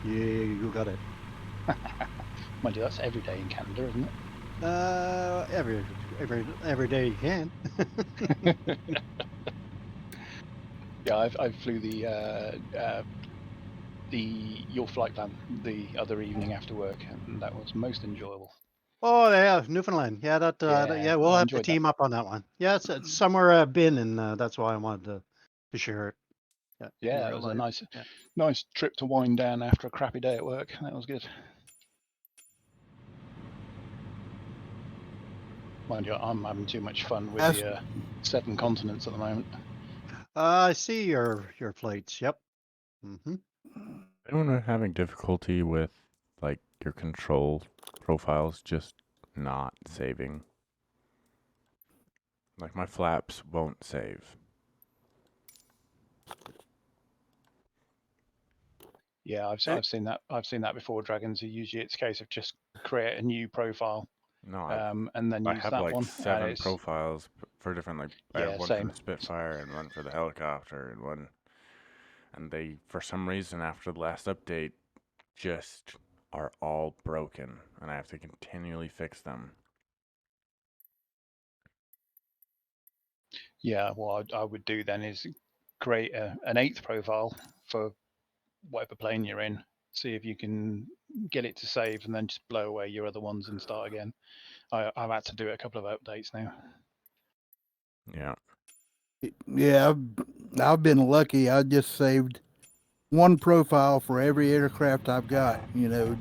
You got it. Mind you, that's every day in Canada, isn't it? Every day you can. Yeah, I flew your flight plan the other evening after work, and that was most enjoyable. Oh yeah, Newfoundland. Yeah, Yeah, we'll I have to enjoyed that. team up on that one. Yeah, it's somewhere I've been, and that's why I wanted to share it. Yeah, it was a nice trip to wind down after a crappy day at work. That was good. Mind you, I'm having too much fun with the 7 continents at the moment. I see your flights. Yep. Mm-hmm. Anyone having difficulty with like your control profiles just not saving? Like my flaps won't save. Yeah, I've seen that. I've seen that before. Dragons. Usually, it's a case of just create a new profile, No, and then I use have that like one. 7 profiles for different like I have Yeah, one for same. the Spitfire and one for the helicopter and one, and they for some reason after the last update just are all broken and I have to continually fix them. Yeah, what I would do then is create an 8th profile for whatever plane you're in. See if you can get it to save, and then just blow away your other ones and start again. I've had to do it a couple of updates now. Yeah. Yeah, I've been lucky. I just saved one profile for every aircraft I've got,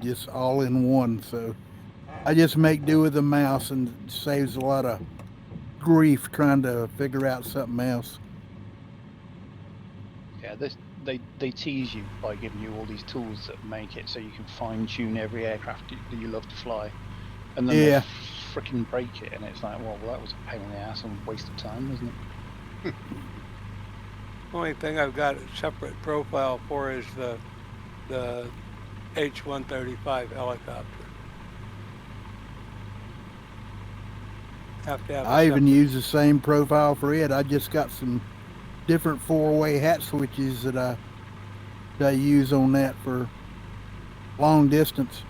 just all in one. So I just make do with the mouse, and it saves a lot of grief trying to figure out something else. Yeah, they tease you by giving you all these tools that make it so you can fine tune every aircraft that you love to fly, and then Yeah. they freaking break it, and it's like, well, that was a pain in the ass and a waste of time, wasn't it? Only thing I've got a separate profile for is the H-135 helicopter. Have to have. I even use the same profile for it. I just got some different 4-way hat switches that I use on that for long distance.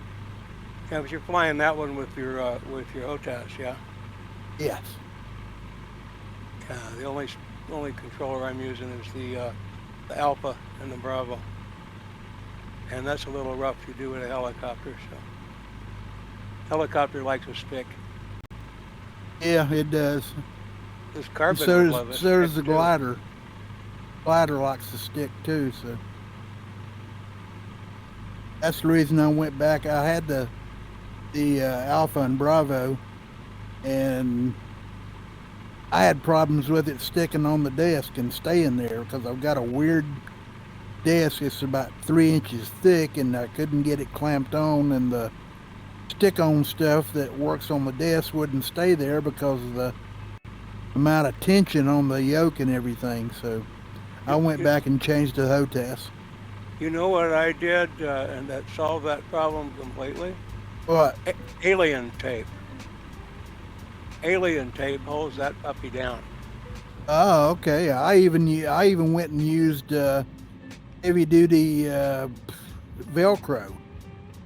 Yeah, but you're flying that one with your HOTAS, yeah? Yes. Yeah, the only controller I'm using is the Alpha and the Bravo. And that's a little rough to do with a helicopter, so. Helicopter likes a stick. Yeah, it does. This carbon so would love it. So does the glider. Glider likes the stick too, so. That's the reason I went back. I had the Alpha and Bravo, and I had problems with it sticking on the desk and staying there because I've got a weird desk. It's about 3 inches thick, and I couldn't get it clamped on, and the stick-on stuff that works on the desk wouldn't stay there because of the amount of tension on the yoke and everything. So I went back and changed to HOTAS. You know what I did, and that solved that problem completely? What? Alien tape. Alien tape holds that puppy down. Oh, okay. I even went and used heavy duty Velcro.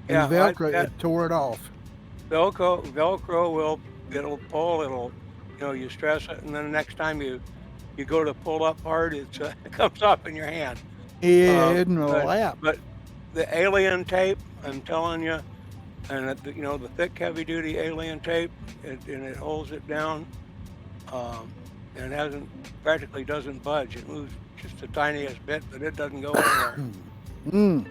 And Velcro, it tore it off. Velcro it'll pull, you stress it, and then the next time you go to pull up hard, it comes off in your hand. Yeah, in the lap. But the alien tape, I'm telling you, and the thick, heavy-duty alien tape, it holds it down, and practically doesn't budge. It moves just the tiniest bit, but it doesn't go anywhere.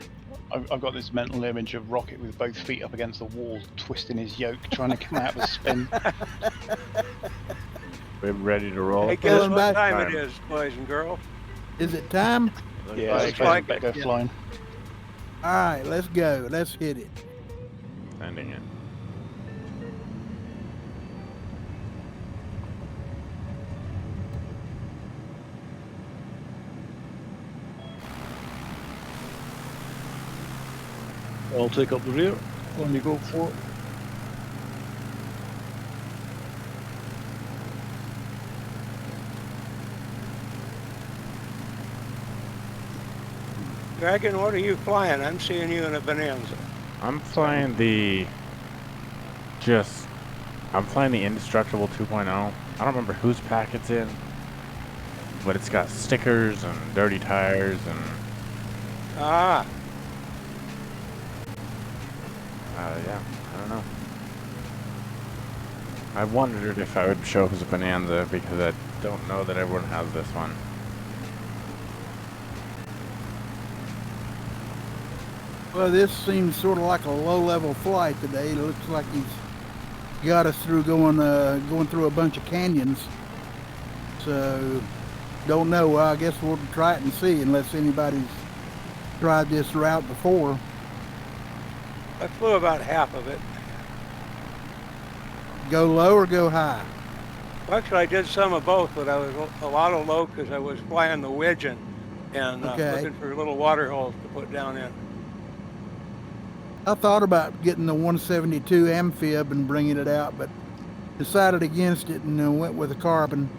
I've got this mental image of Rocket with both feet up against the wall, twisting his yoke, trying to come out of a spin. We're ready to roll. Hey, guess what time it is, boys and girls? Is it time? Yeah, it's like better go flying. All right, let's go. Let's hit it. Sending it. I'll take up the rear when you go for it. Dragon, what are you flying? I'm seeing you in a Bonanza. I'm flying the Indestructible 2.0. I don't remember whose pack it's in, but it's got stickers and dirty tires and Ah, yeah, I don't know. I wondered if I would show as a Bonanza because I don't know that everyone has this one. Well, this seems sort of like a low-level flight today. It looks like he's got us through going through a bunch of canyons. So, don't know. I guess we'll try it and see, unless anybody's tried this route before. I flew about half of it. Go low or go high? Well, actually, I did some of both, but I was a lot of low because I was flying the widgeon and Okay. looking for little water holes to put down in. I thought about getting the 172 amphib and bringing it out, but decided against it and went with a carbon.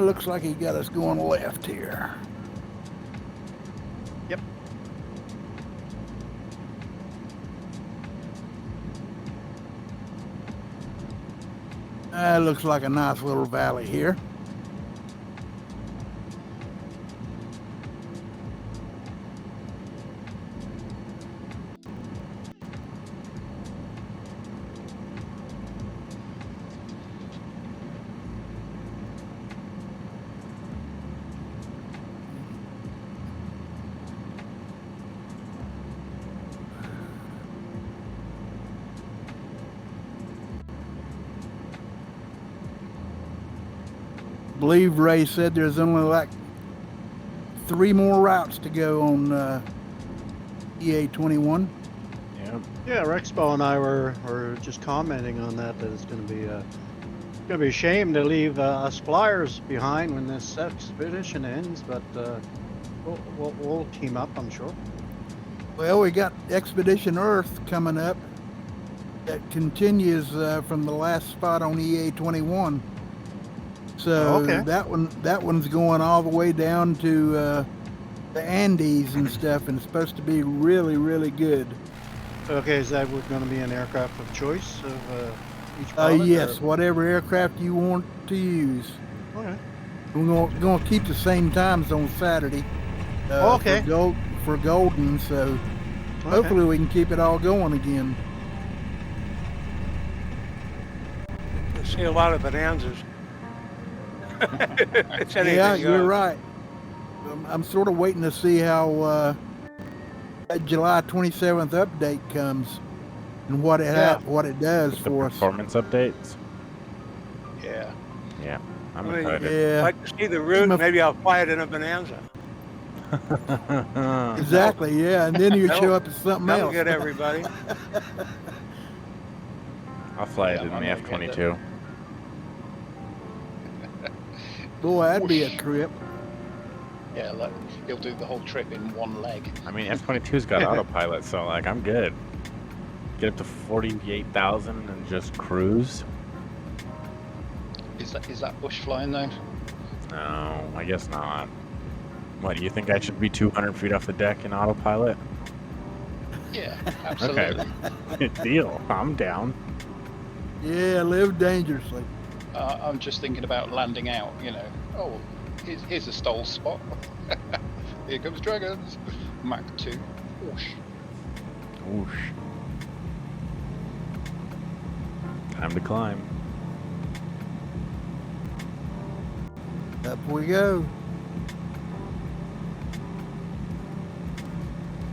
Looks like he got us going left here. Yep. Looks like a nice little valley here. I believe Ray said there's only like 3 more routes to go on EA21. Yeah. Yeah, Rexpo and I were just commenting on that it's going to be a shame to leave us flyers behind when this expedition ends, but we'll team up, I'm sure. Well, we got Expedition Earth coming up. That continues from the last spot on EA21. So Okay. that one's going all the way down to the Andes and stuff, and it's supposed to be really, really good. Okay, is that going to be an aircraft of choice of each pilot? Yes, or- whatever aircraft you want to use. Okay. We're going to keep the same times on Saturday. Okay. For Golden, so Okay. hopefully we can keep it all going again. I see a lot of Bonanzas. It's anything Yeah, you're goes. right. I'm sort of waiting to see how that July 27th update comes and what it does The for us. performance updates. Yeah. Yeah, I'm I mean, excited. Yeah, I'd like to see the route. My- Maybe I'll fly it in a Bonanza. exactly. Yeah, and then you show up as something That'll else. get everybody. I'll fly it Yeah, in the I'm gonna get F-22. Boy, that'd be a trip. Yeah, like, he'll do the whole trip in one leg. I mean, F-22's got autopilot, so like I'm good. Get up to 48,000 and just cruise. Is that bush flying though? No, I guess not. What, do you think I should be 200 feet off the deck in autopilot? Yeah, absolutely. Deal. I'm down. Yeah, live dangerously. I'm just thinking about landing out, you know. Oh, here's a stall spot. Here comes dragons. Mach 2. Whoosh. Whoosh. Time to climb. Up we go.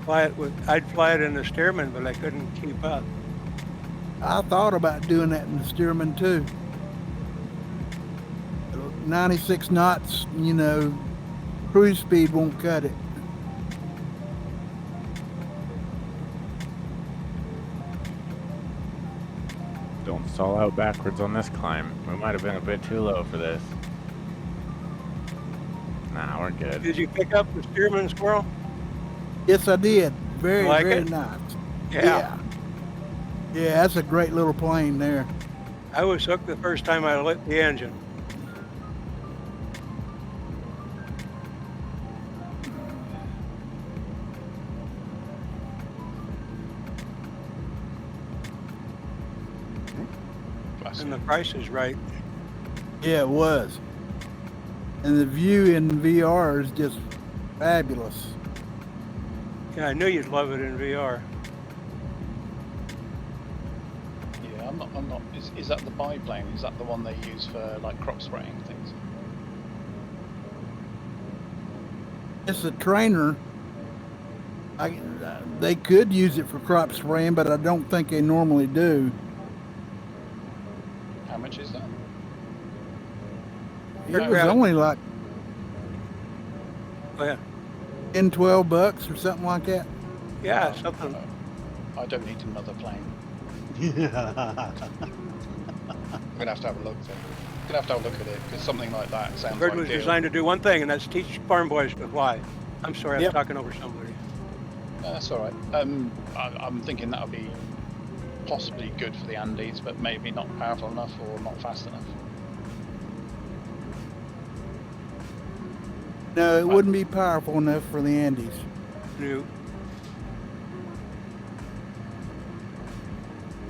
I'd fly it in the Stearman, but I couldn't keep up. I thought about doing that in the Stearman too. 96 knots, cruise speed won't cut it. Don't all out backwards on this climb. We might have been a bit too low for this. Nah, we're good. Did you pick up the Stearman Squirrel? Yes, I did. Very, Like very it? nice. Yeah. Yeah, that's a great little plane there. I was hooked the first time I lit the engine. And the price is right. Yeah, it was. And the view in VR is just fabulous. Yeah, I knew you'd love it in VR. Yeah, I'm not. Is that the biplane? Is that the one they use for like crop spraying things? It's a trainer. They could use it for crop spraying, but I don't think they normally do. How much is that? It was Yeah. only like Oh, yeah. 10, 12 bucks or something like that. Yeah, something. I don't need another plane. Yeah. I'm gonna have to have a look. Then. I'm gonna have to have a look at it because something like that sounds Bird like was designed to do one thing, and that's teach farm boys to fly. I'm sorry, I'm Yep. talking over somebody. No, that's all right. I'm thinking that'll be possibly good for the Andes, but maybe not powerful enough or not fast enough. No, it wouldn't be powerful enough for the Andes. New.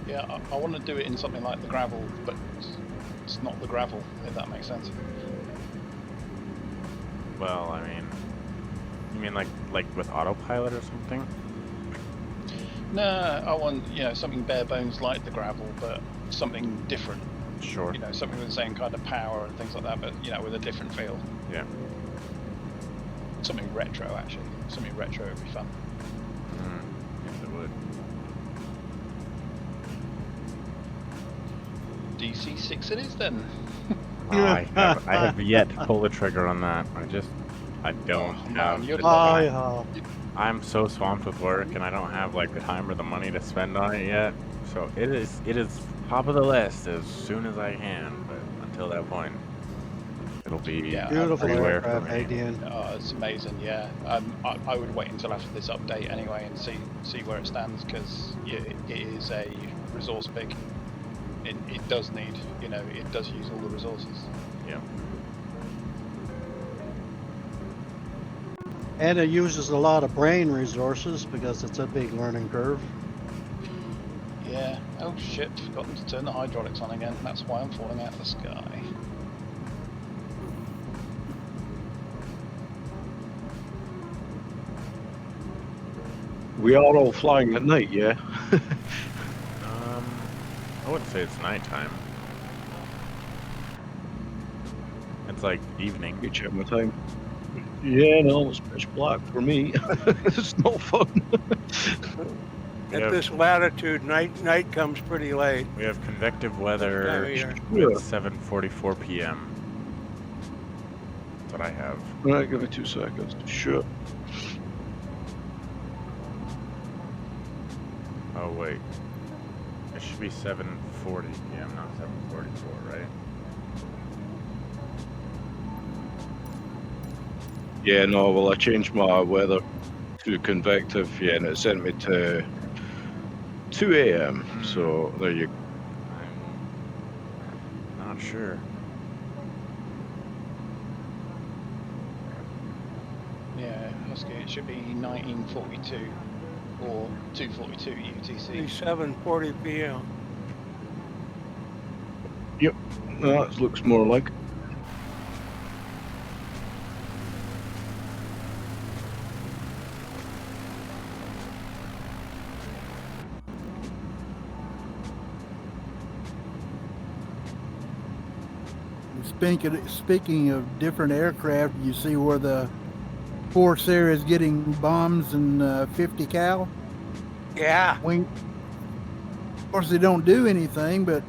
Yeah, I want to do it in something like the gravel, but it's not the gravel, if that makes sense. Well, I mean, you mean like with autopilot or something? No, I want something bare bones like the gravel, but something different. Sure. Something with the same kind of power and things like that, but with a different feel. Yeah. Something retro, actually. Something retro would be fun. Yes, it would. DC6 it is then. I have yet to pull the trigger on that. I don't Oh, man, have. you're the lucky. time. I'm so swamped with work, and I don't have like the time or the money to spend on it yet. So it is top of the list as soon as I can. But until that point, it'll be Beautiful everywhere for aircraft, me. ADN. Oh, it's amazing, yeah. I would wait until after this update anyway and see where it stands because it is a resource pig. It does need, it does use all the resources. Yeah. And it uses a lot of brain resources because it's a big learning curve. Yeah. Oh shit, forgotten to turn the hydraulics on again. That's why I'm falling out of the sky. We are all flying at night, yeah? I wouldn't say it's nighttime. It's like evening. You check my time. Yeah, no, it's pitch black for me. It's not fun. We At have, this latitude, night comes pretty late. we have convective weather Time of year. Yeah. at 7:44 p.m. That's what I have. Right, give me 2 seconds. Sure. Oh wait, it should be 7:40 p.m. not 7:44, right? Yeah, no, well, I changed my weather to convective, yeah, and it sent me to 2 a.m. So there you go. I'm not sure. Yeah, Husky, it should be 1942 or 242 UTC. 7:40 p.m. Yep, that looks more like it. Speaking of different aircraft, you see where the Corsair is getting bombs and 50 cal. Yeah. Of course, they don't do anything, but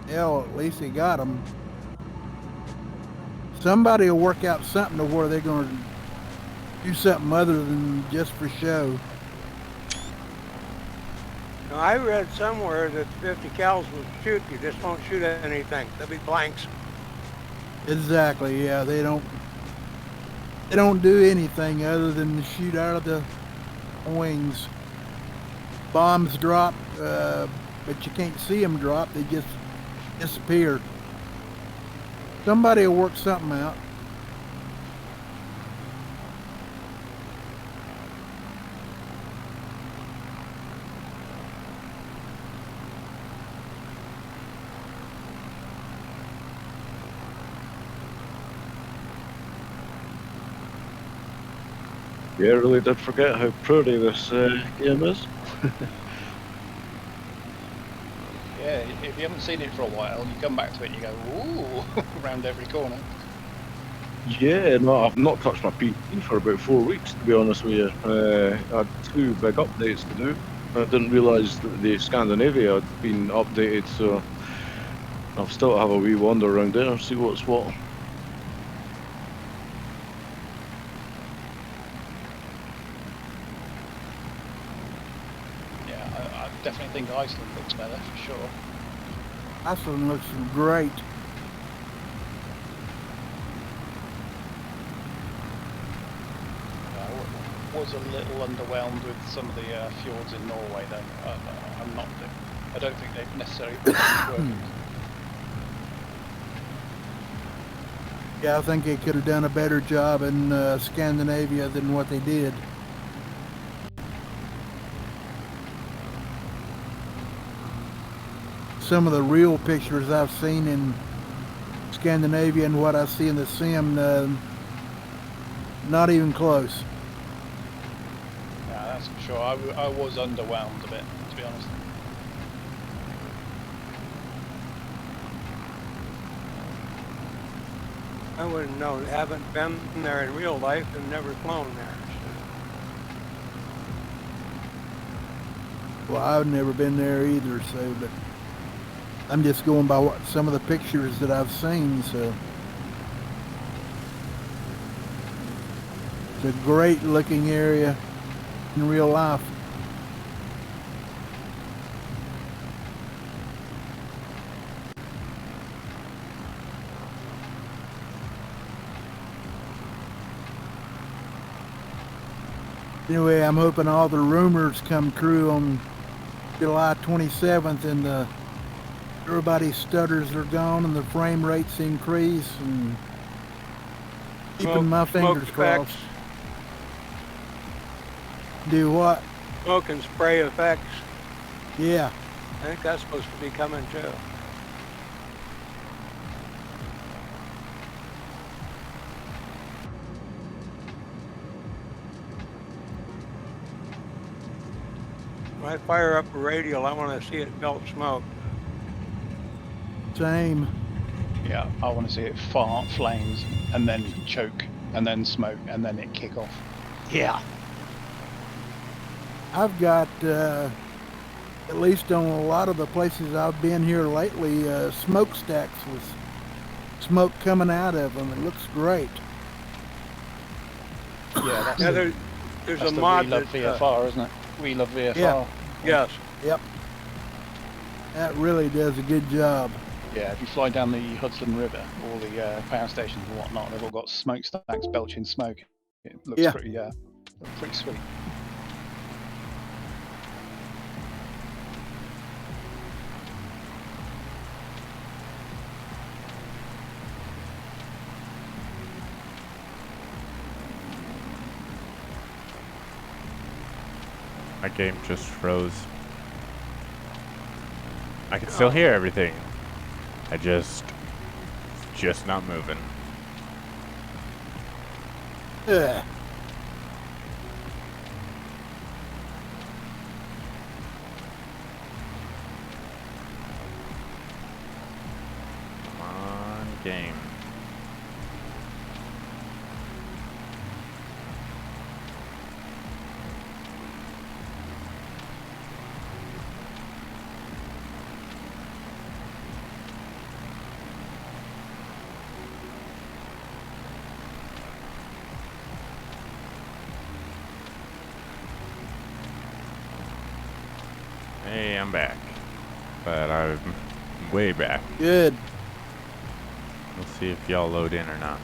hell, at least they got them. Somebody will work out something to where they're going to do something other than just for show. Now, I read somewhere that 50 cals will shoot. You just won't shoot at anything. They'll be blanks. Exactly. Yeah, they don't do anything other than shoot out of the wings. Bombs drop, but you can't see them drop. They just disappear. Somebody will work something out. Yeah, I really did forget how pretty this game is. Yeah, if you haven't seen it for a while, you come back to it and you go, ooh, around every corner. Yeah, no, I've not touched my PC for about 4 weeks, to be honest with you. I had 2 big updates to do. I didn't realise that the Scandinavia had been updated, so I'll still have a wee wander around there and see what's what. Yeah, I definitely think Iceland looks better, for sure. Iceland looks great. I was a little underwhelmed with some of the fjords in Norway, though. I don't think they've necessarily put it work. Yeah, I think they could have done a better job in Scandinavia than what they did. Some of the real pictures I've seen in Scandinavia and what I see in the sim, not even close. Yeah, that's for sure. I was underwhelmed a bit, to be honest. I wouldn't know. Haven't been there in real life and never flown there. Well, I've never been there either, so, but I'm just going by what some of the pictures that I've seen, so. It's a great looking area in real life. Anyway, I'm hoping all the rumors come true on July 27th and everybody's stutters are gone and the frame rates increase and keeping my fingers crossed. Effects, Do what? smoke and spray effects. Yeah. I think that's supposed to be coming too. When I fire up a radial, I want to see it belt smoke. Same. Yeah, I want to see it fart flames and then choke and then smoke and then it kick off. Yeah. I've got, at least on a lot of the places I've been here lately, smokestacks with smoke coming out of them. It looks great. Yeah, that's Yeah, the, there's that's a the mod We Love that, VFR, isn't it? We Love VFR. Yeah. yes. Yep. That really does a good job. Yeah, if you fly down the Hudson River, all the power stations and whatnot, they've all got smokestacks belching smoke. It looks Yeah. pretty sweet. My game just froze. I can still hear everything. It's just not moving. Ugh. Come on, game. Hey, I'm back. But I'm way back. Good. We'll see if y'all load in or not.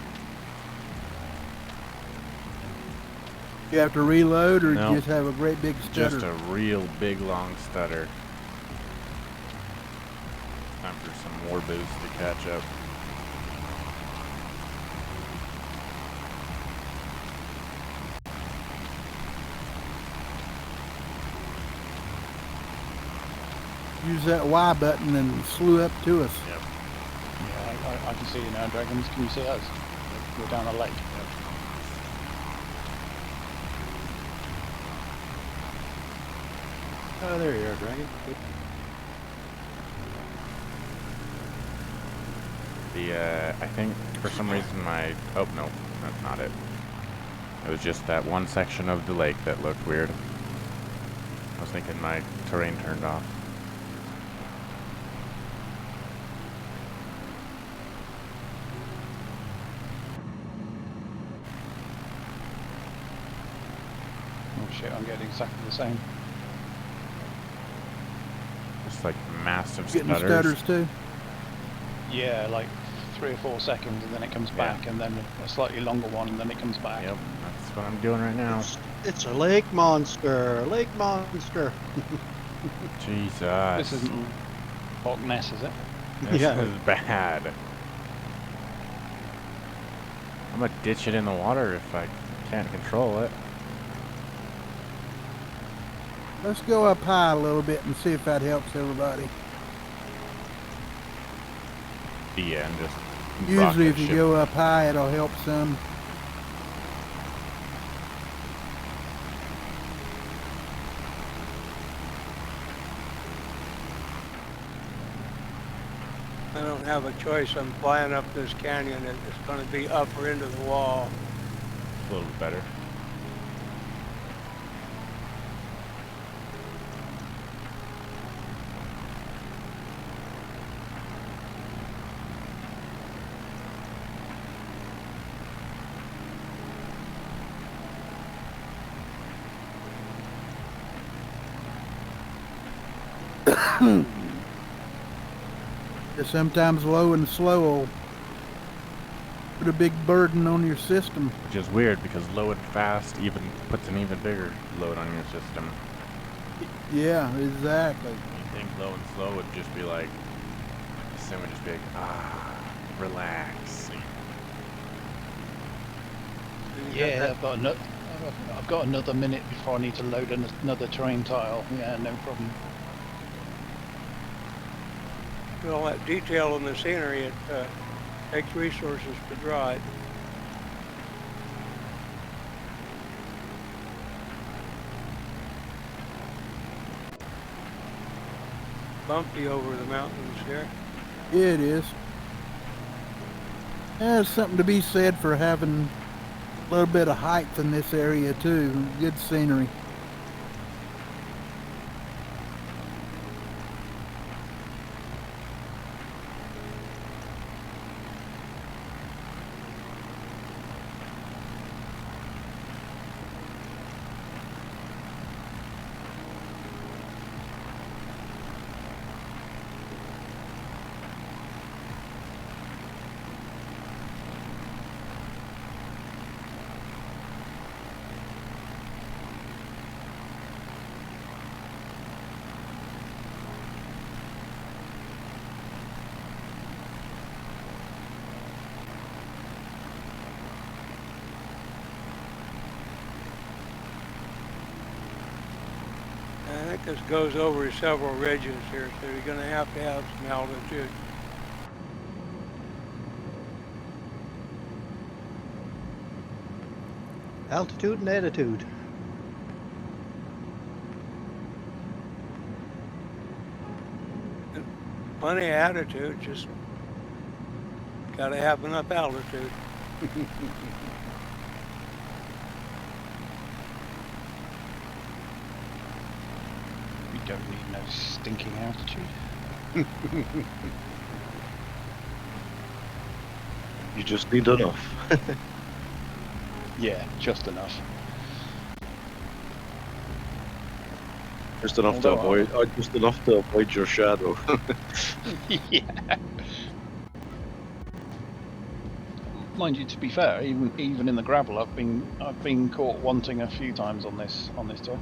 You have to reload, or No. you just have a great big stutter? Just a real big long stutter. Time for some more boost to catch up. Use that Y button and slew up to us. Yep. Yeah, I can see you now, Dragons. Can you see us? We're down the lake. Oh, there you are, Dragon. Good. I think for some reason my, oh no, that's not it. It was just that one section of the lake that looked weird. I was thinking my terrain turned off. Oh shit, I'm getting exactly the same. Just like massive Getting stutters. stutters too. Yeah, like 3 or 4 seconds, and then it comes back, and then a slightly longer one, and then it comes back. Yep, that's what I'm doing right now. It's a lake monster. Lake monster. Jesus. This isn't Loch Ness, is it? This Yeah. is bad. I'm gonna ditch it in the water if I can't control it. Let's go up high a little bit and see if that helps everybody. Yeah, and just rock Usually that if you ship. go up high, it'll help some. I don't have a choice. I'm flying up this canyon. It's going to be up or into the wall. a little bit better. Sometimes low and slow will put a big burden on your system. Which is weird because low and fast even puts an even bigger load on your system. Yeah, exactly. Anything low and slow would just be like, the sim would just be like, relax. Yeah, I've got another minute before I need to load another terrain tile. Yeah, no problem. All that detail in the scenery, it takes resources to draw it. Bumpy over the mountains here. Yeah, it is. There's something to be said for having a little bit of height in this area too. Good scenery. I think this goes over several ridges here, so you're going to have some altitude. Altitude and attitude. Plenty of attitude, just got to have enough altitude. We don't need no stinking altitude. You just need enough. Yeah, just enough. Just enough to Although avoid your shadow. yeah. Mind you, to be fair, even in the gravel, I've been caught wanting a few times on this tour.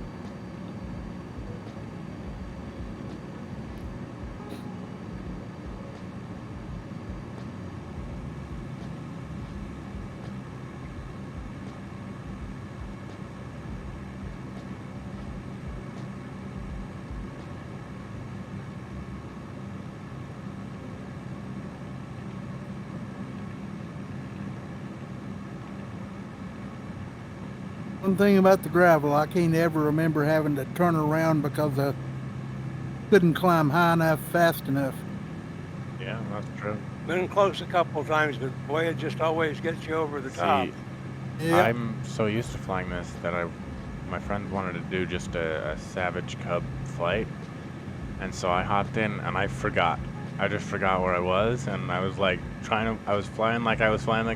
One thing about the gravel, I can't ever remember having to turn around because I couldn't climb high enough, fast enough. Yeah, that's true. Been close a couple times, but boy, it just always gets you over the top. See, Yeah. I'm so used to flying this that my friend wanted to do just a Savage Cub flight, and so I hopped in and I forgot. I just forgot where I was, and I was like I was flying like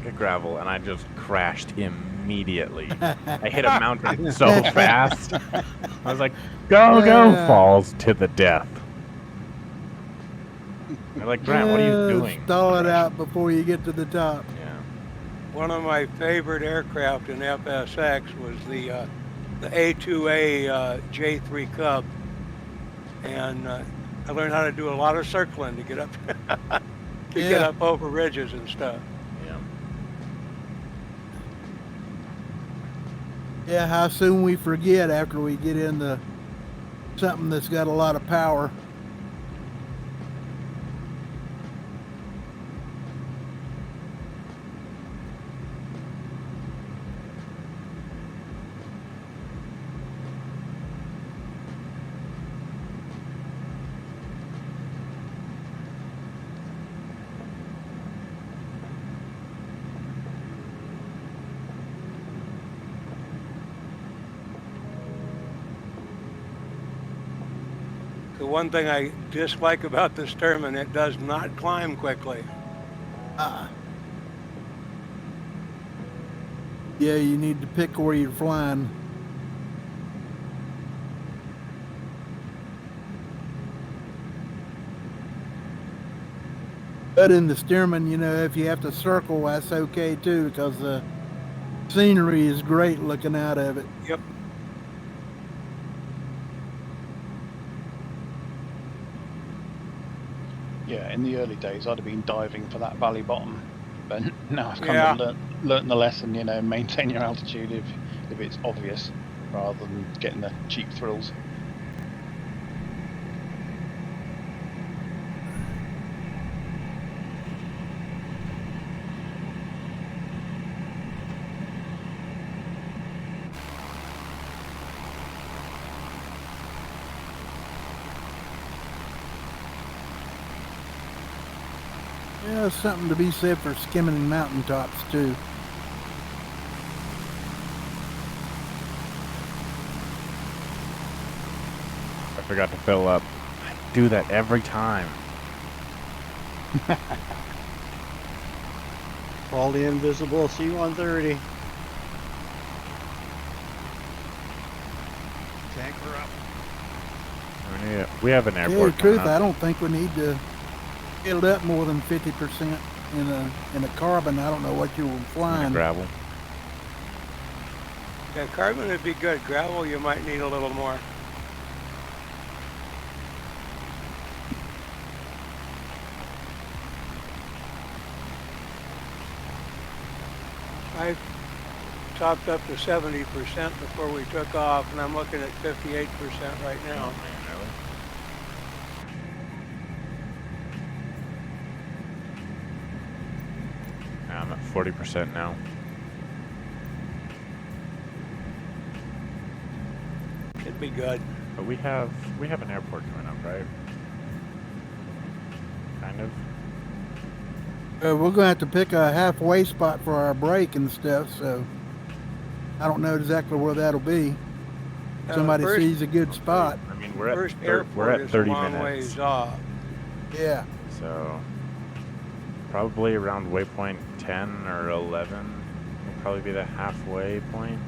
a gravel, and I just crashed immediately. I hit a mountain so fast. I was like, go, Yeah. falls to the death. They're like, Grant, what are you doing? Stall it Crash. out before you get to the top. Yeah. One of my favorite aircraft in FSX was the A2A J3 Cub, and I learned how to do a lot of circling to get up get up over ridges and stuff. Yeah. Yeah, how soon we forget after we get into something that's got a lot of power. The one thing I dislike about this Sturman, it does not climb quickly. Yeah, you need to pick where you're flying. But in the Stearman, you know, if you have to circle, that's okay too, because the scenery is great looking out of it. Yep. Yeah, in the early days, I'd have been diving for that valley bottom, but now I've kind Yeah. of learnt the lesson. You know, maintain your altitude if it's obvious, rather than getting the cheap thrills. Yeah, there's something to be said for skimming mountaintops too. I forgot to fill up. I do that every time. All the invisible C-130. Tanker up. I mean, we have an Yeah, airport the truth, coming I up. don't think we need to build up more than 50% in a carbon. I don't know what you were In the flying. gravel. Yeah, carbon would be good. Gravel, you might need a little more. I topped up to 70% before we took off, and I'm looking at 58% right now. Man, really? Yeah, I'm at 40% now. Should be good. But we have an airport coming up, right? Kind of. We're going to have to pick a halfway spot for our break and stuff, so I don't know exactly where that'll be. Somebody first- sees a good spot. I mean, we're First at we're airport at is 30 a long minutes. ways off. Yeah. So probably around waypoint 10 or 11 will probably be the halfway point.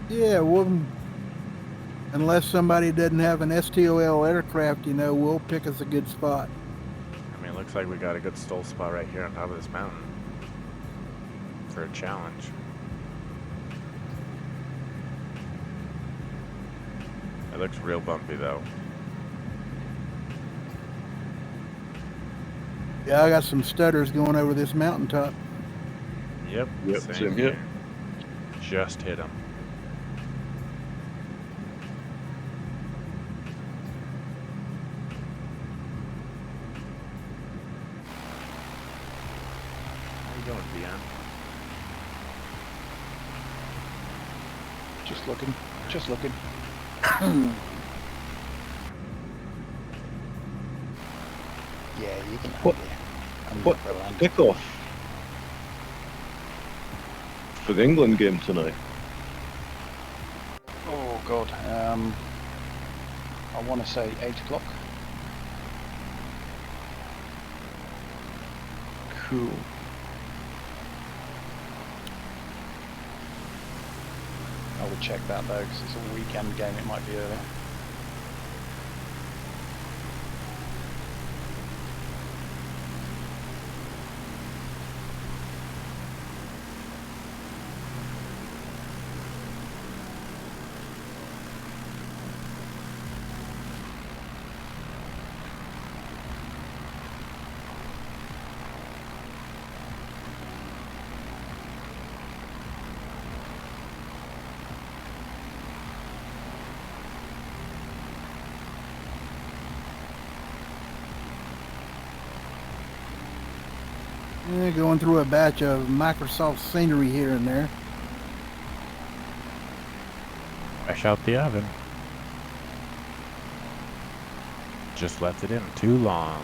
Yeah, Unless somebody doesn't have an STOL aircraft, you know, we'll pick us a good spot. I mean, it looks like we got a good stall spot right here on top of this mountain for a challenge. It looks real bumpy though. Yeah, I got some stutters going over this mountaintop. Yep, Yep, same here. Just hit him. How you going, Dion? Just looking. Just looking. Yeah, you can What- have it. I'm what- for land. Kickoff for the England game tonight. Oh god. I want to say 8 o'clock. Cool. I would check that though, because it's a weekend game. It might be earlier. Yeah, going through a batch of Microsoft scenery here and there. Fresh out the oven. Just left it in too long.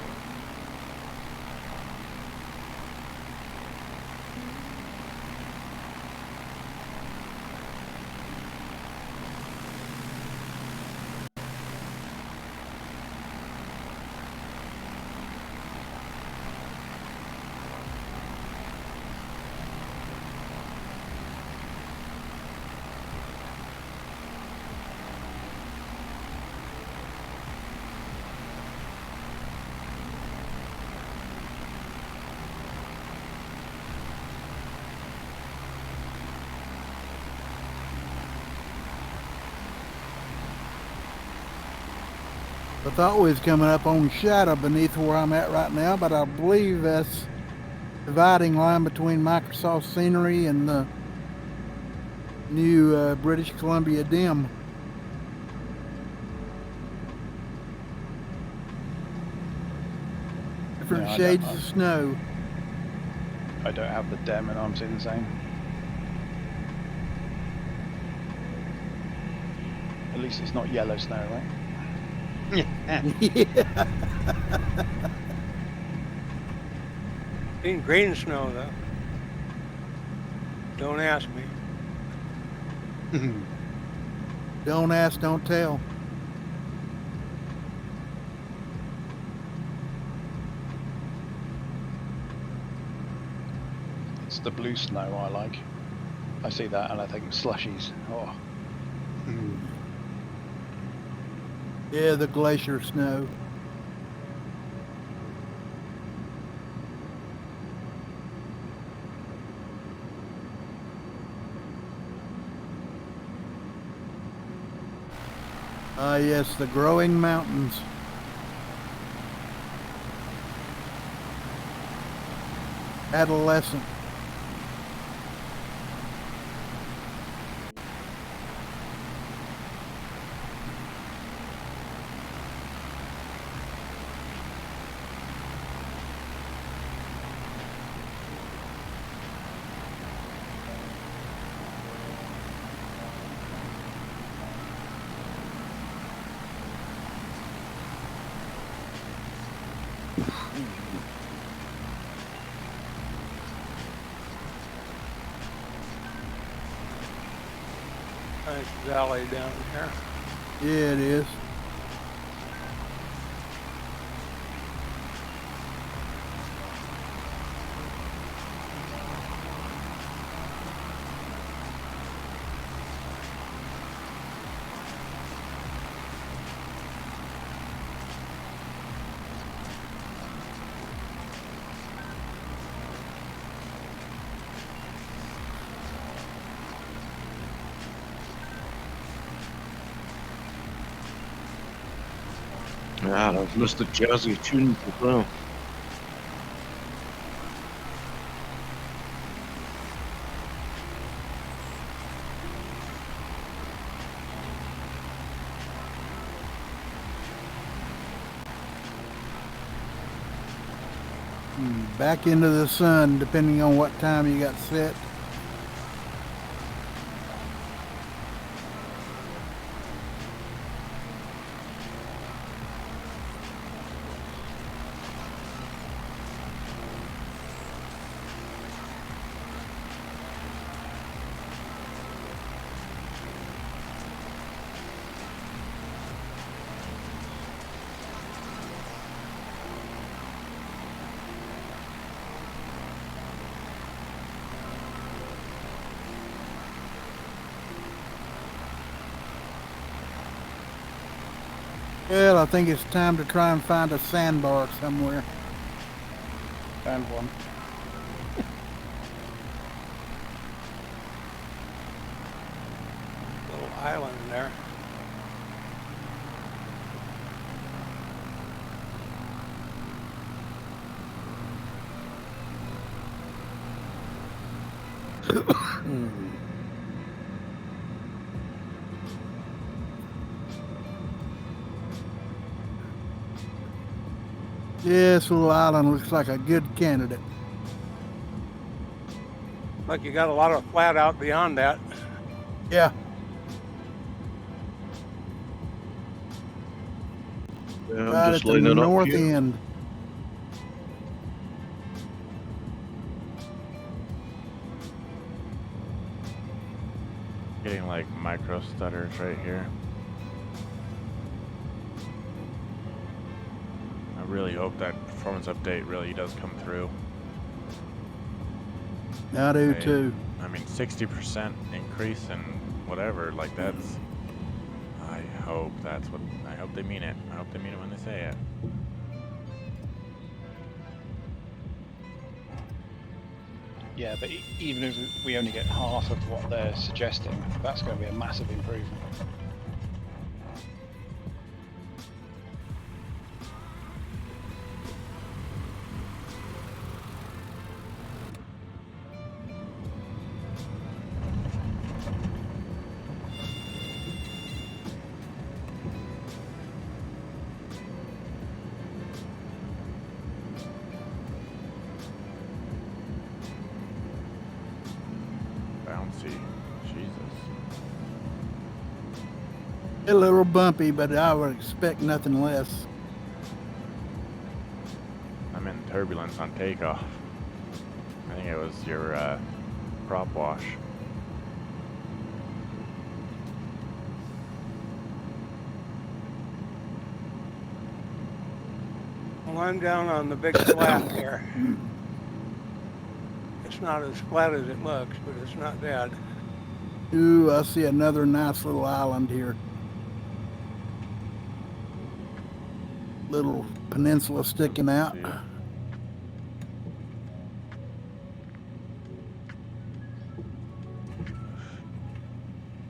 I thought we was coming up on shadow beneath where I'm at right now, but I believe that's dividing line between Microsoft scenery and the new British Columbia dim. Different No, I shades don't- of snow. I don't have the dem and I'm seeing the same. At least it's not yellow snow, right? Yeah. Seen green snow though. Don't ask me. Don't ask, don't tell. It's the blue snow I like. I see that and I think slushies. Oh, Yeah, the glacier snow. Ah, yes, the growing mountains. Adolescent. Nice valley down here. Yeah, it is. Yeah, I've missed the Jersey tunes as well. Back into the sun, depending on what time you got set. Well, I think it's time to try and find a sandbar somewhere. Found one. Little island there. Yeah, this little island looks like a good candidate. Like you got a lot of flat out beyond that. Yeah. Yeah, I'm Right just at the lining up north here. end. Getting like micro stutters right here. I really hope that performance update really does come through. I do Hey. too. I mean, 60% increase in whatever, like that's. I hope they mean it. I hope they mean it when they say it. Yeah, but even if we only get half of what they're suggesting, that's going to be a massive improvement. Bouncy. Jesus. A little bumpy, but I would expect nothing less. I'm in turbulence on takeoff. I think it was your prop wash. Well, I'm down on the big flat here. It's not as flat as it looks, but it's not bad. Ooh, I see another nice little island here. Little peninsula sticking out. See it.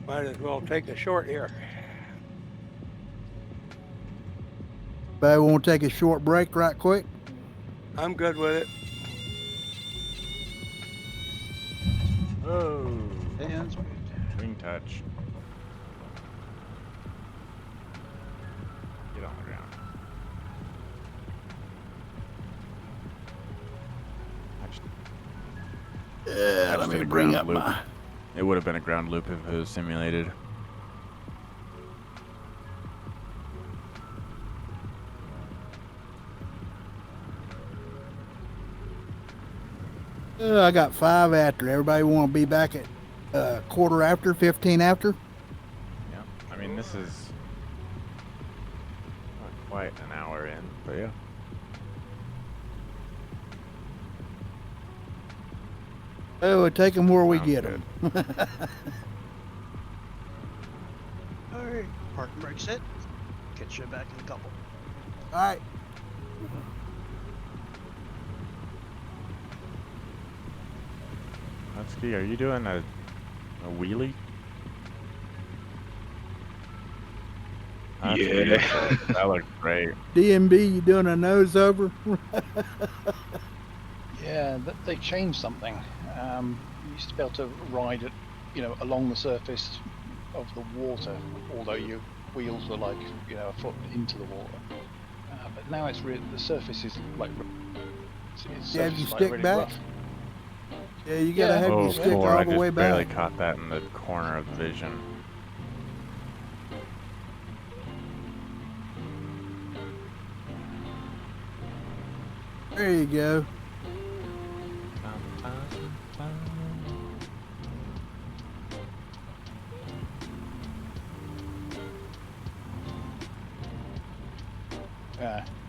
Might as well take a short here. But want to take a short break right quick? I'm good with it. Oh, And speed. wing touch. Get on the ground. Yeah, I let just me did a bring ground up loop. my. It would have been a ground loop if it was simulated. I got 5 after. Everybody want to be back at quarter after, 15 after? Yeah, I mean this is not quite an hour in, but yeah. Oh, we'll take them where we Sounds get good. them. All right, parking brake set. Catch you back in a couple. All right. Husky, are you doing a wheelie? That's Yeah. beautiful. That looks great. DMB, you doing a nose over? Yeah, they changed something. You used to be able to ride it, along the surface of the water, although your wheels were like, a foot into the water. But now the surface is like it's You have surface your is like stick really back? rough. Yeah, you gotta Yeah. have Oh, your stick poor! all I the way just barely back. caught that in the corner of the vision. There you go.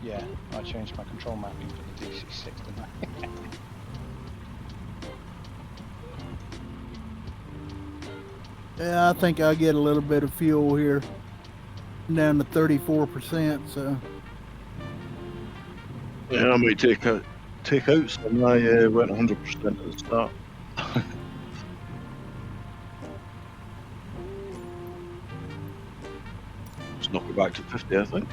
Yeah, I changed my control mapping for the D66, didn't I? Yeah, I think I'll get a little bit of fuel here. I'm down to 34%, so. Yeah, I might take out some. I went 100% at the start. Let's knock it back to 50, I think.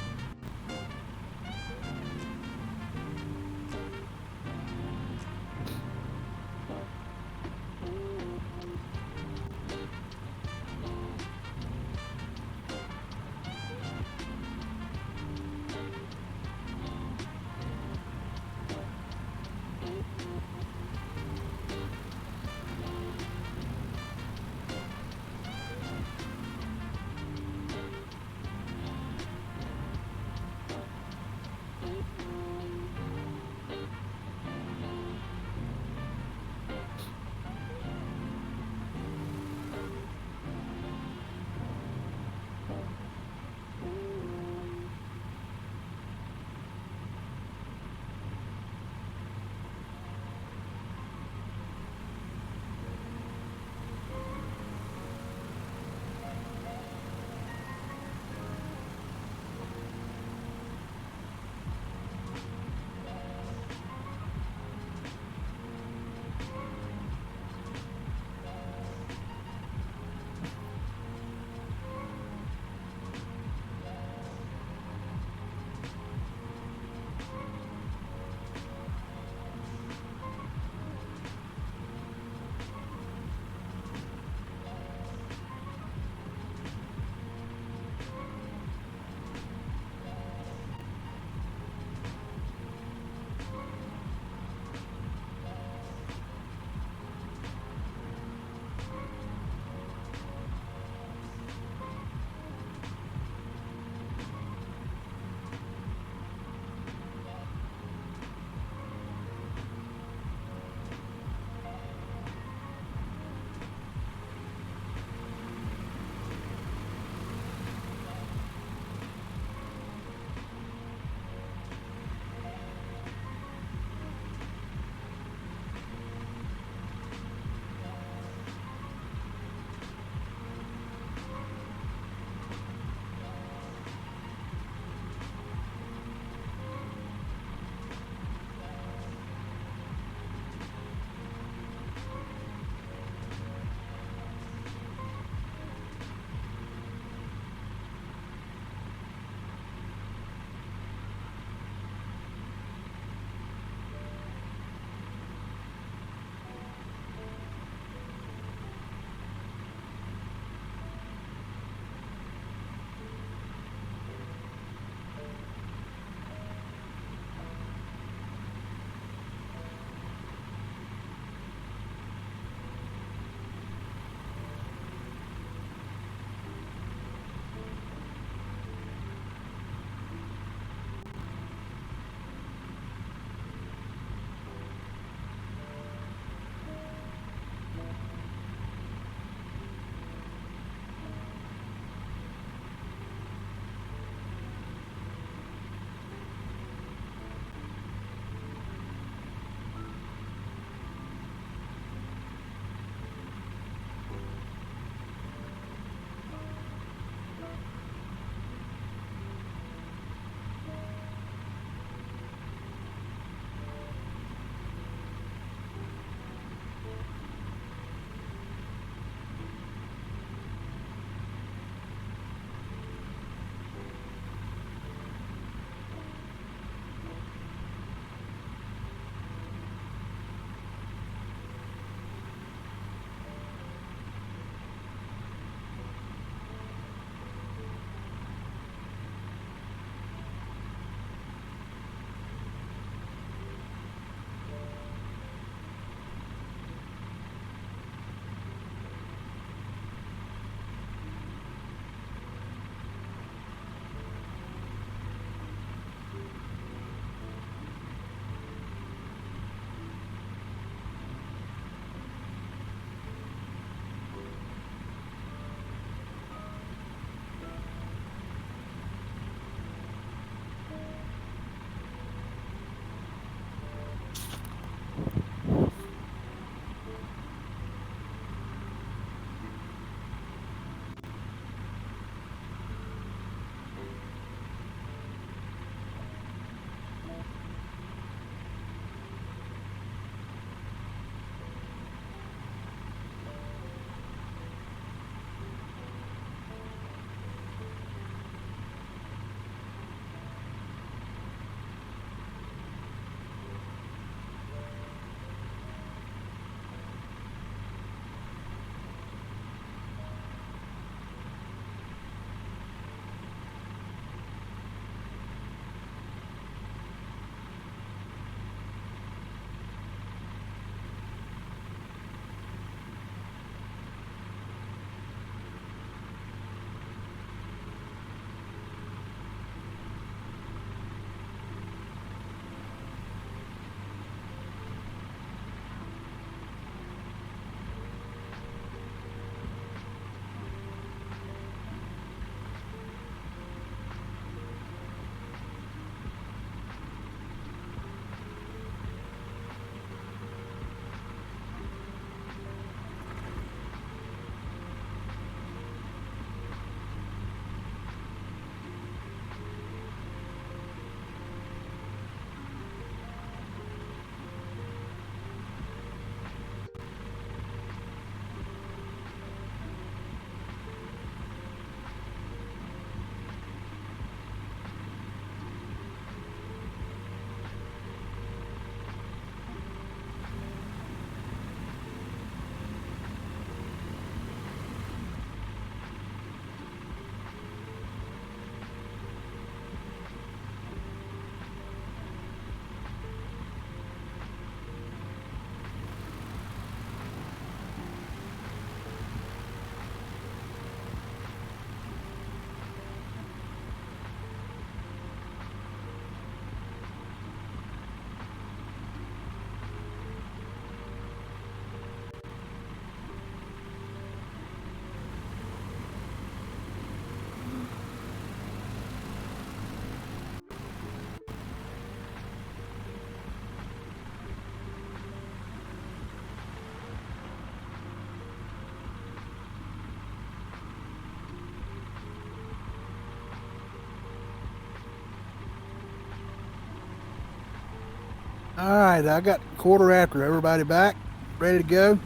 All right, I got quarter after. Everybody back? Ready to go?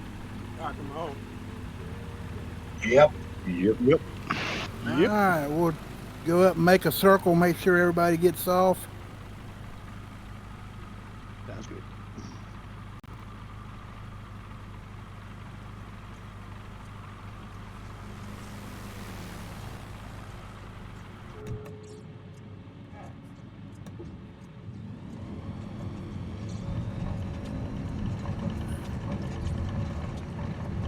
Rock 'em home. Yep. Yep. All right, we'll go up and make a circle, make sure everybody gets off. Sounds good.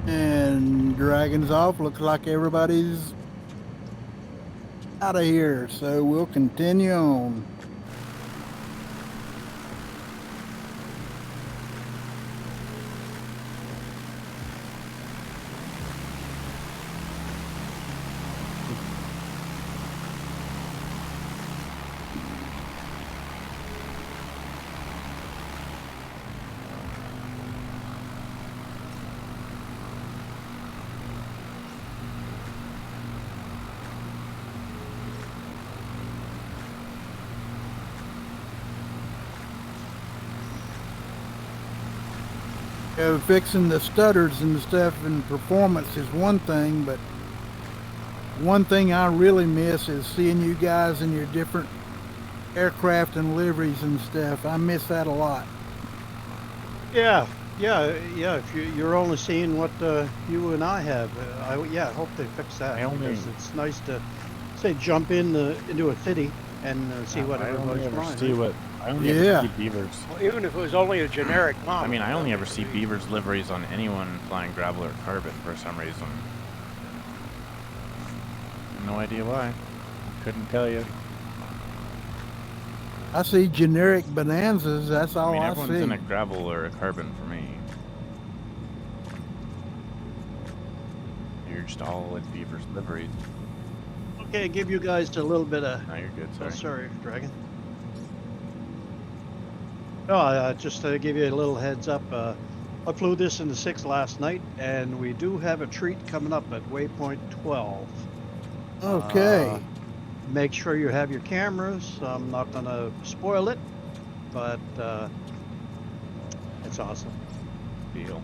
And dragons off. Looks like everybody's out of here, so we'll continue on. Fixing the stutters and stuff and performance is one thing, but one thing I really miss is seeing you guys in your different aircraft and liveries and stuff. I miss that a lot. Yeah. If you're only seeing what you and I have, I hope they fix that, I only- because it's nice to say jump into a city and see what I only everybody's ever flying. see right? what I only Yeah. ever see beavers. Well, even if it was only a generic model. I mean, I only ever see beavers liveries on anyone flying gravel or carbon for some reason. No idea why. Couldn't tell you. I see generic bonanzas. That's all I mean, I everyone's see. in a gravel or a carbon for me. You're just all in beavers liveries. Okay, give you guys a little bit of. No, you're good. Oh, Sorry. sorry, Dragon. No, just to give you a little heads up, I flew this in the 6 last night, and we do have a treat coming up at waypoint 12. Okay. Make sure you have your cameras. I'm not going to spoil it, but it's awesome. Deal.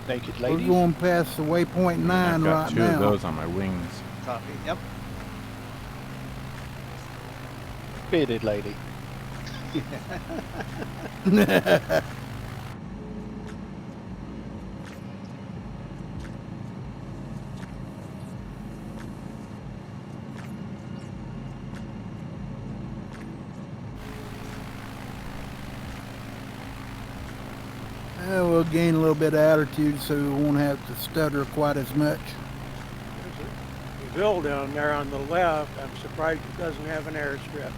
Naked We're ladies. going past the waypoint 9 I've got right two now. of those on my wings. Copy. Yep. Bearded lady. We'll gain a little bit of altitude so we won't have to stutter quite as much. There's a Ville down there on the left. I'm surprised it doesn't have an airstrip.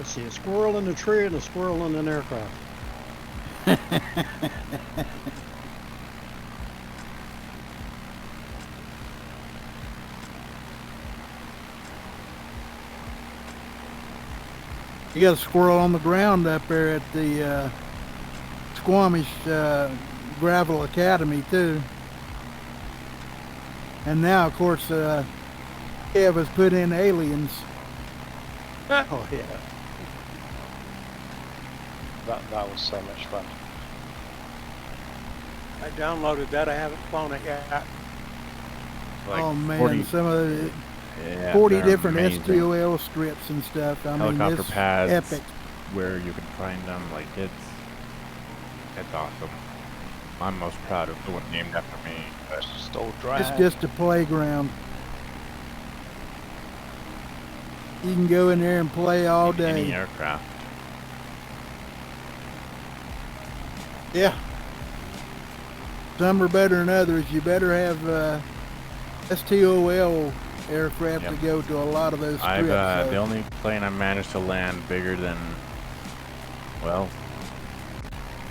Let's see, a squirrel in a tree and a squirrel in an aircraft. You got a squirrel on the ground up there at the Squamish Gravel Academy too. And now, of course, Kev has put in aliens. Oh yeah. That was so much fun. I downloaded that. I haven't flown it yet. Like oh man, 40 some of the yeah, 40 they're different amazing. STOL strips and stuff. I mean, Helicopter it's pads epic. where you can find them. Like it's awesome. I'm most proud of the one named after me. But Just all drag. It's just a playground. You can go in there and play all any day. aircraft. Yeah. Some are better than others. You better have STOL aircraft Yep. to go to a lot of those strips. The only plane I managed to land bigger than, well,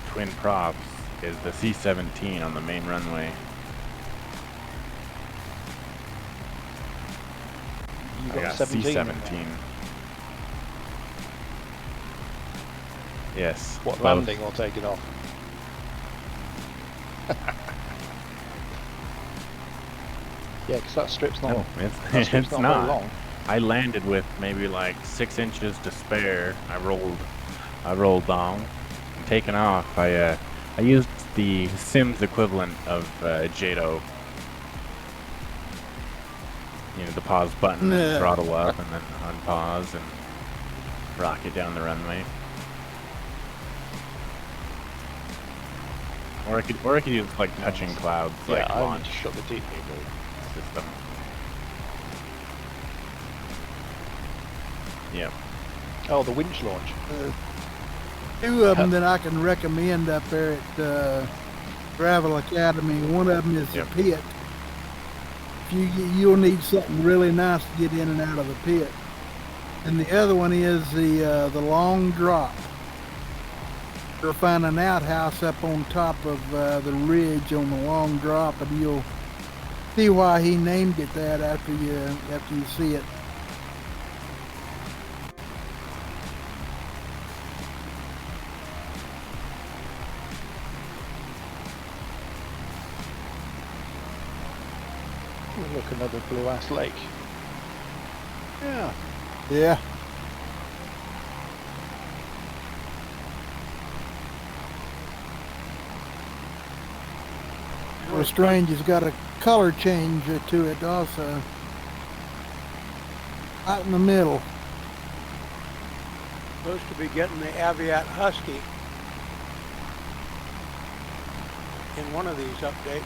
twin props is the C-17 on the main runway. You I got got 17 in there. C-17. Yes. What, both. landing or taking off? Yeah, because that strip's not. No, that it's, strip's it's not not. very long. I landed with maybe like 6 inches to spare. I rolled down. And taken off. I used the Sims equivalent of JATO. You know, the pause button and Yeah. throttle up and then unpause and rocket down the runway. Or I could use like touching clouds, Yeah, like I only launch just shut the DP. system. Yep. Oh, the winch launch. Two of them that I can recommend up there at Gravel Academy. One of them is Yep. the pit. You'll need something really nice to get in and out of the pit. And the other one is the long drop. You'll find an outhouse up on top of the ridge on the long drop, and you'll see why he named it that after you see it. Oh, look, another blue ass lake. Yeah. Yeah. Well, Strange has got a color change to it also. Out in the middle. Supposed to be getting the Aviat Husky in one of these updates.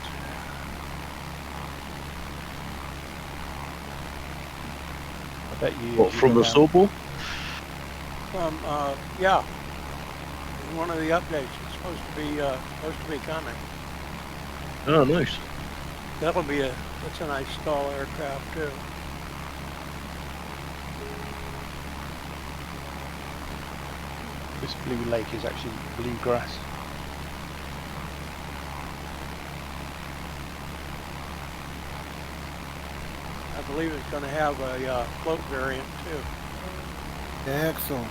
I bet you. What, you from go the down- Sobel? Yeah, in one of the updates, it's supposed to be coming. Oh, nice. That's a nice stall aircraft too. This blue lake is actually bluegrass. I believe it's going to have a float variant too. Excellent.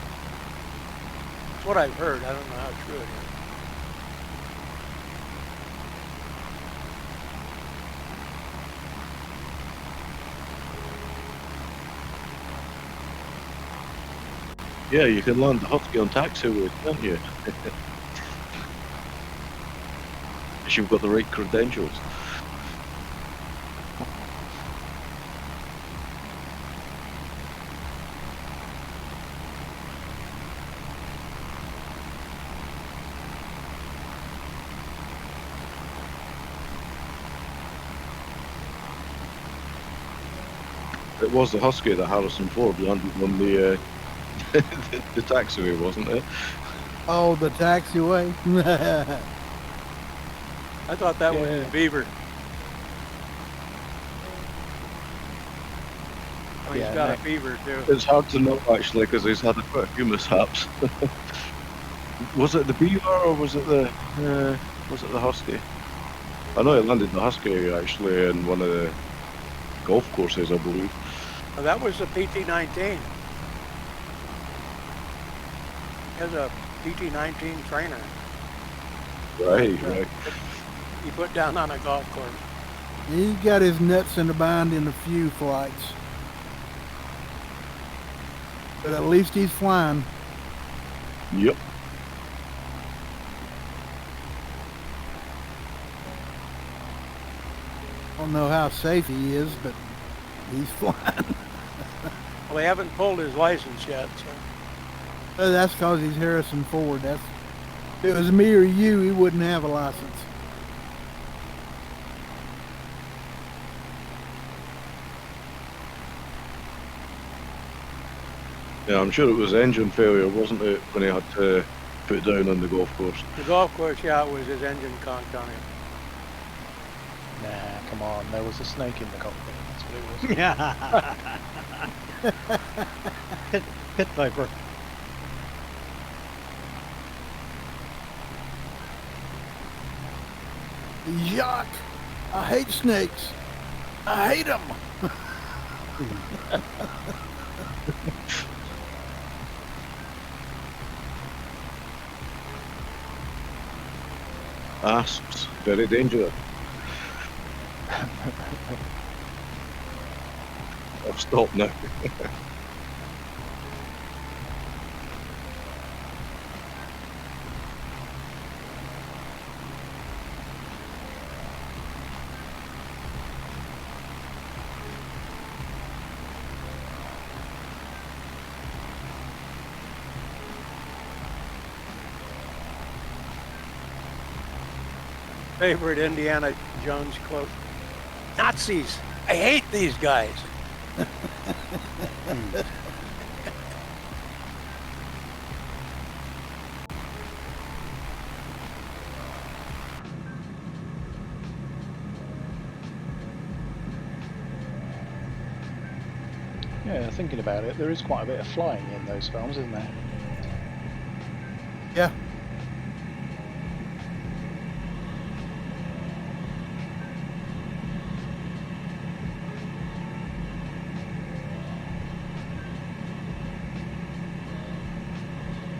That's what I've heard. I don't know how true it is. Yeah, you can land the Husky on taxiway, can't you? If you've got the right credentials. It was the Husky that Harrison Ford landed on the the taxiway, wasn't it? Oh, the taxiway. I thought that was the Beaver. he's Yeah, got Nick. a fever too. It's hard to know actually because he's had quite a few mishaps. Was it the Beaver or was it the Husky? I know he landed the Husky actually in one of the golf courses, I believe. Well, that was the PT-19. He has a PT-19 trainer. Right, that, right. He put down on a golf course. He got his nuts in a bind in a few flights. But at least he's flying. Yep. I don't know how safe he is, but he's flying. Well, they haven't pulled his license yet, so. That's because he's Harrison Ford. If it was me or you, he wouldn't have a license. Yeah, I'm sure it was engine failure, wasn't it, when he had to put down on the golf course? The golf course, yeah, it was his engine conked on him. Nah, come on. There was a snake in the cockpit. That's what it was. Yeah. Pit viper. Yuck! I hate snakes. I hate them. Asps, very dangerous. I've stopped now. Favorite Indiana Jones quote. Nazis! I hate these guys. Yeah, thinking about it, there is quite a bit of flying in those films, isn't there? Yeah.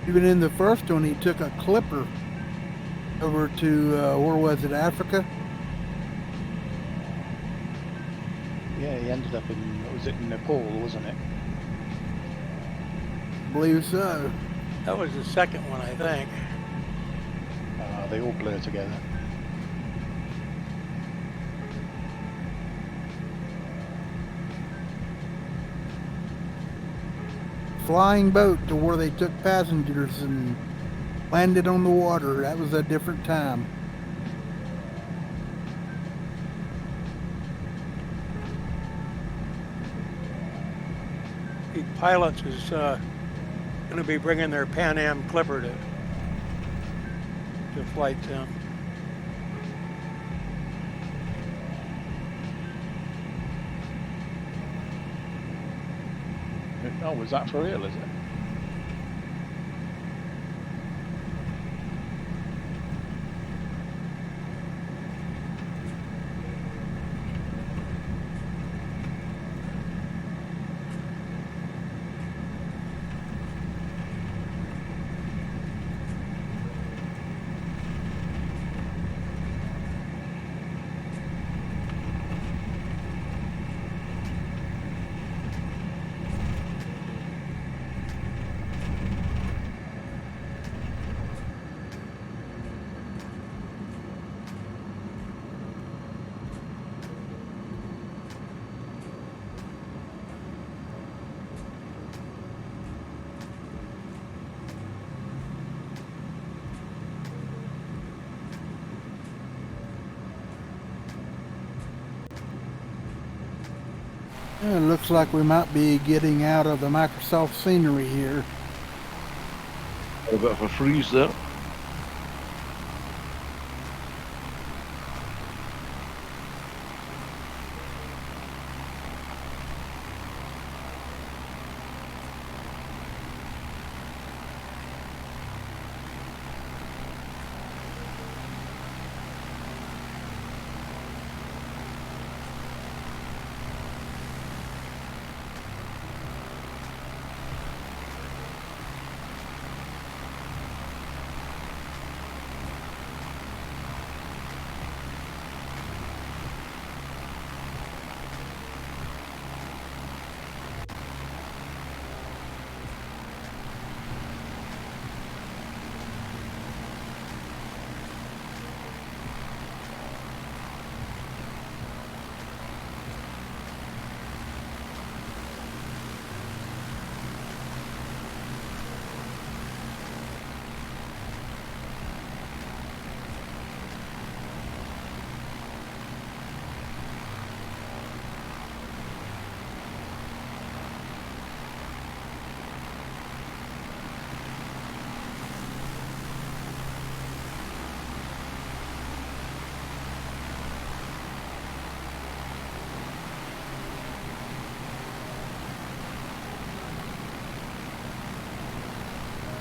Even in the first one, he took a clipper over to, where was it, Africa? Yeah, he ended up in, was it Nepal, wasn't it? I believe so. That was the second one, I think. They all blur together. Flying boat to where they took passengers and landed on the water. That was a different time. The pilots is going to be bringing their Pan Am Clipper to flight sim. Oh, was that for real, is it? Yeah, it looks like we might be getting out of the Microsoft scenery here. A bit of a freeze there.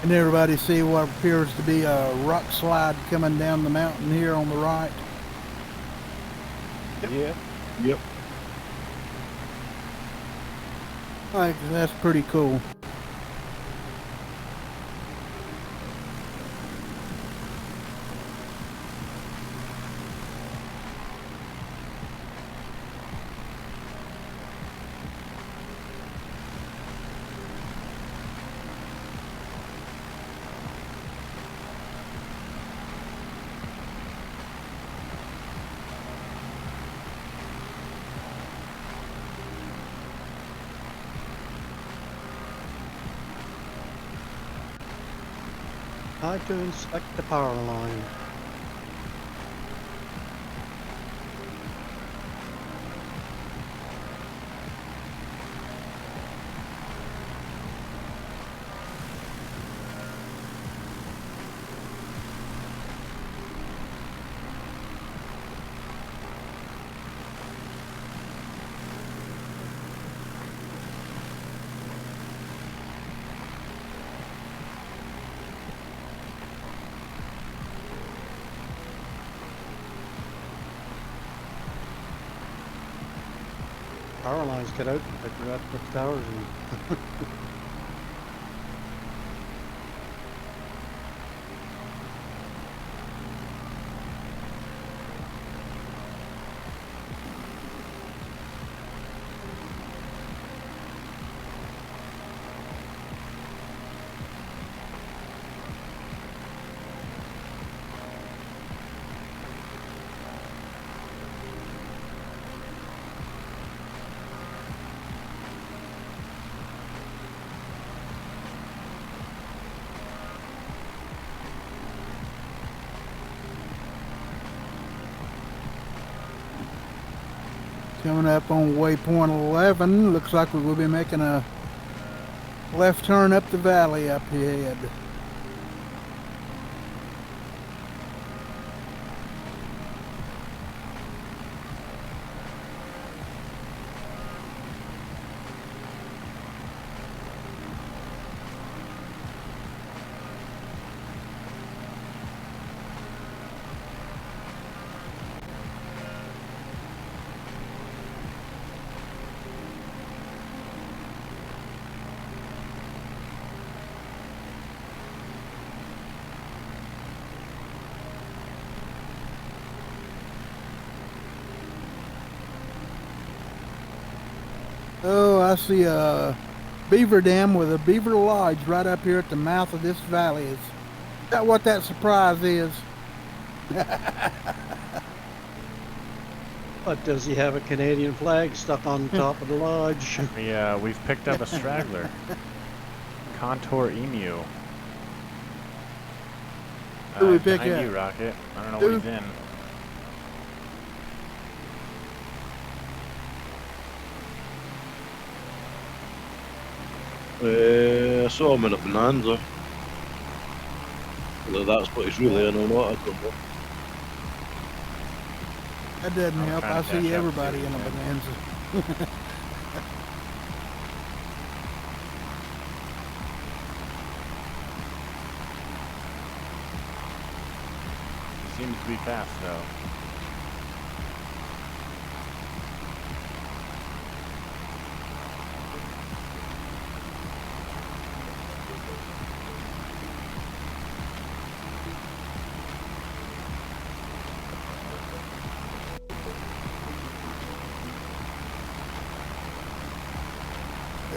Can everybody see what appears to be a rock slide coming down the mountain here on the right? Yeah. Yep. Like, that's pretty cool. Time to inspect the power line. Power lines cut out. I forgot to put the towers in. Coming up on waypoint 11, looks like we will be making a left turn up the valley up ahead. Oh, I see a beaver dam with a beaver lodge right up here at the mouth of this valley. Is that what that surprise is? But does he have a Canadian flag stuck on top of the lodge? We've picked up a straggler. Contour emu. Who we pick behind up? you, Rocket. I don't know Who? what he's in. I saw him in a bonanza. Whether that's what he's really in or not, I don't know. That doesn't I'm help. trying I to catch see up everybody to in a him. bonanza. He seems to be fast, though.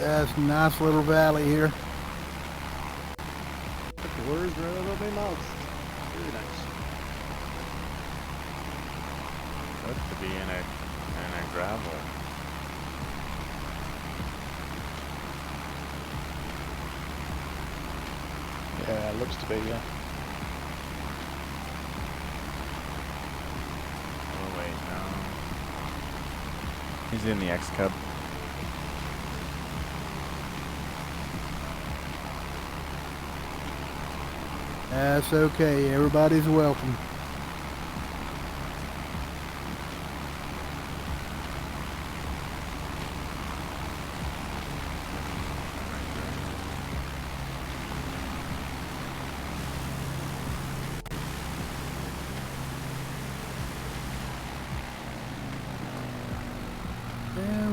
That's a nice little valley here. Took the words right out of my mouth. Very nice. Looks to be in a gravel. Yeah, it looks to be, yeah. Oh wait, no. He's in the X Cub. That's okay. Everybody's welcome.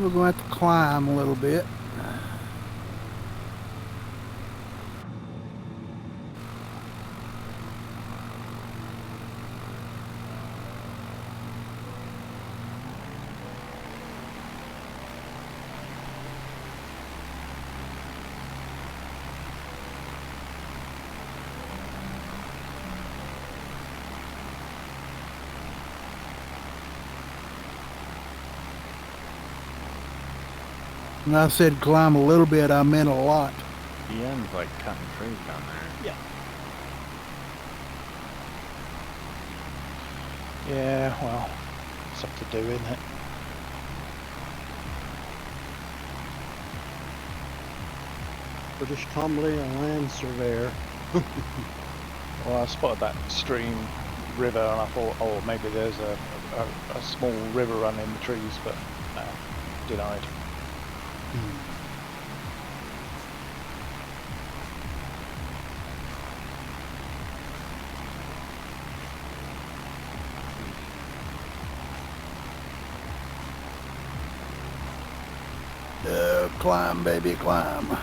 we're going to have to climb a little bit. When I said climb a little bit, I meant a lot. Ian's like cutting trees down there. Yeah, well, something to do, isn't it? British Comely, a land surveyor. Well, I spotted that stream river and I thought, oh, maybe there's a small river running in the trees, but no, denied. Climb, baby, climb.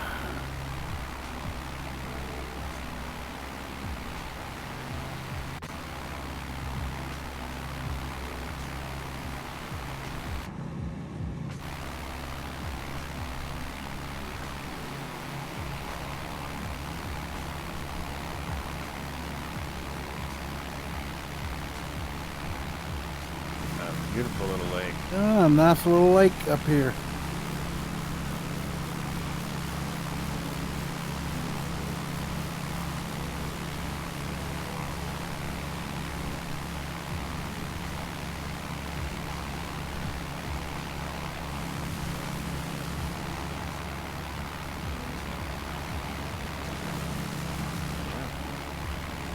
Beautiful little lake. Oh, nice little lake up here.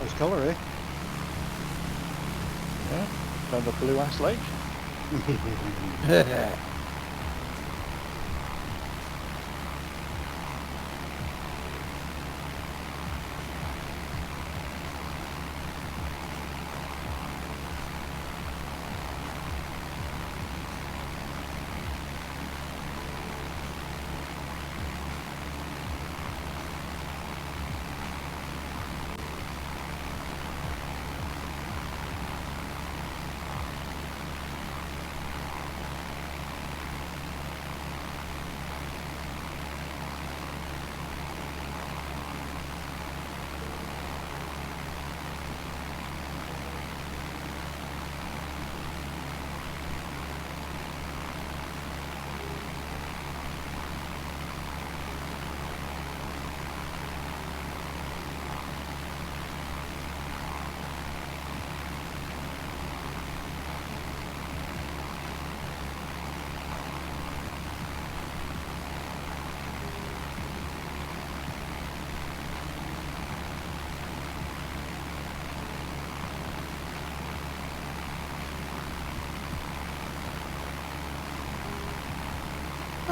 Nice color, eh? Yeah, found a blue ass lake.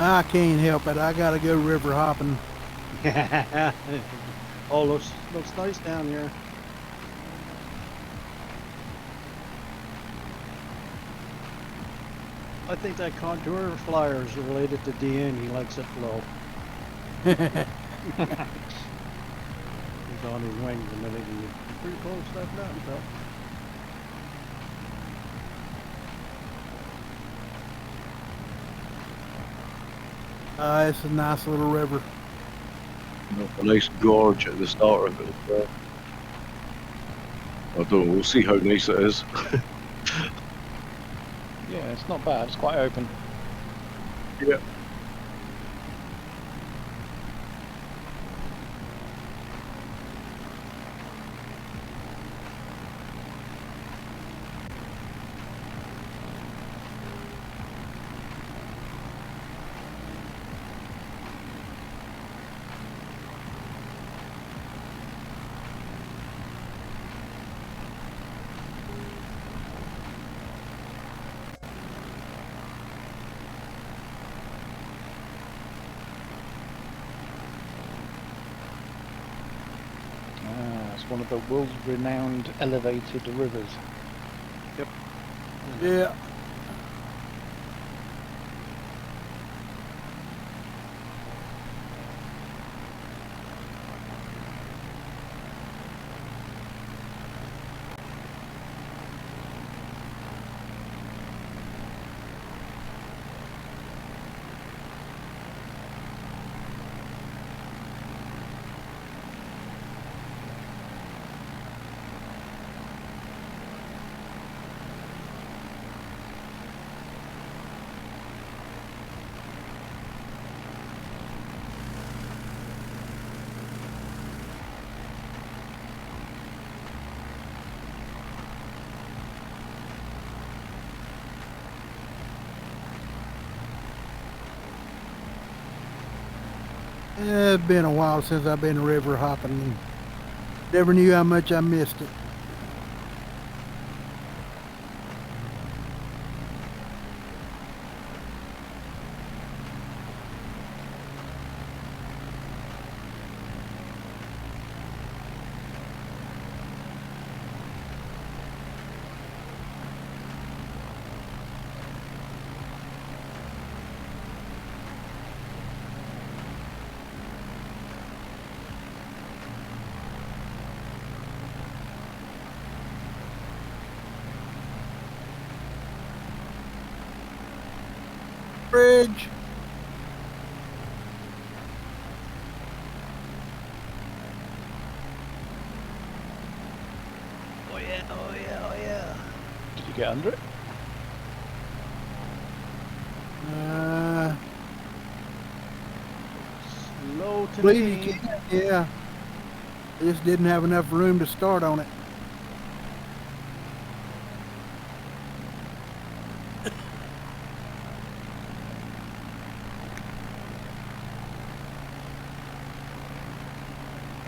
I can't help it. I gotta go river hopping. Oh, looks nice down here. I think that contour flyer is related to DN. He likes it low. He's on his wings a minute. He's pretty close to that mountain top. It's a nice little river. A nice gorge at the start of it. I don't know, we'll see how nice it is. Yeah, it's not bad. It's quite open. Yeah. One of the world's renowned elevated rivers. Yeah. It's been a while since I've been river hopping. And never knew how much I missed it. Bridge. Oh yeah, oh yeah, oh yeah. Did you get under it? Slow to Believe me. you can, yeah. I just didn't have enough room to start on it.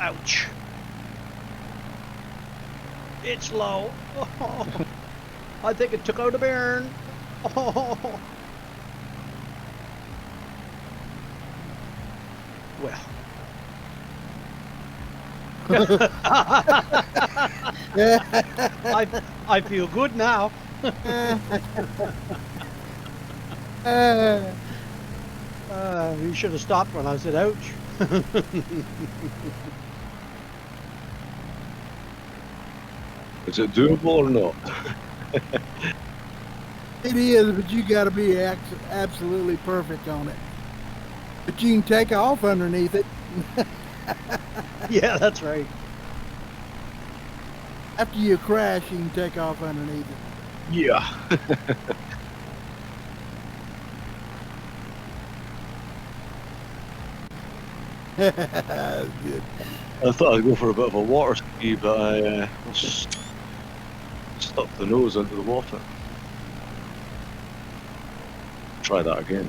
Ouch. It's low. Oh, I think it took out a bairn. Oh. Well. I feel good now. You should have stopped when I said ouch. Is it doable or not? It is, but you got to be absolutely perfect on it. But you can take off underneath it. Yeah, that's right. After you crash, you can take off underneath it. Yeah. Good. I thought I'd go for a bit of a water ski, but I stuck the nose into the water. Try that again.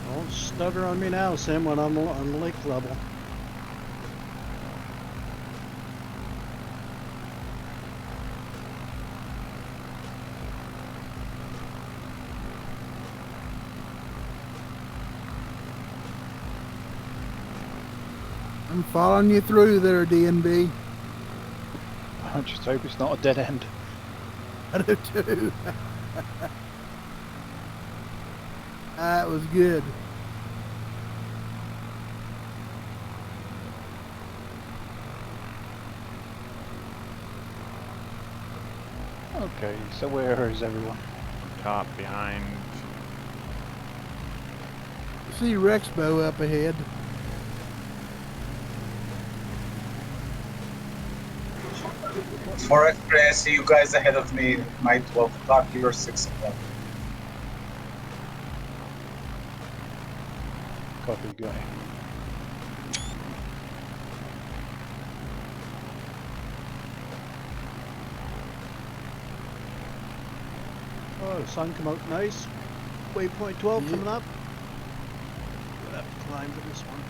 Don't stutter on me now, Sim, when I'm on lake level. I'm following you through there, DNB. I just hope it's not a dead end. I do too. That was good. Okay, so where is everyone? Top, behind. See Rexbo up ahead. For X-ray, I see you guys ahead of me. My 12 o'clock, your 6 o'clock. Copy, got it. Oh, the sun come out nice. Waypoint 12 Yeah. coming up. Gonna have to climb to this one.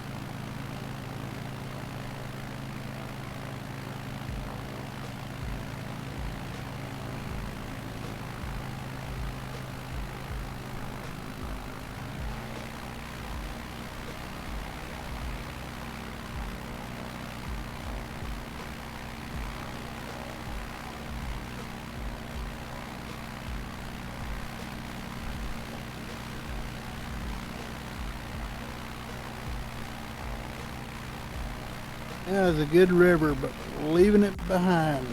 Yeah, it's a good river, but leaving it behind.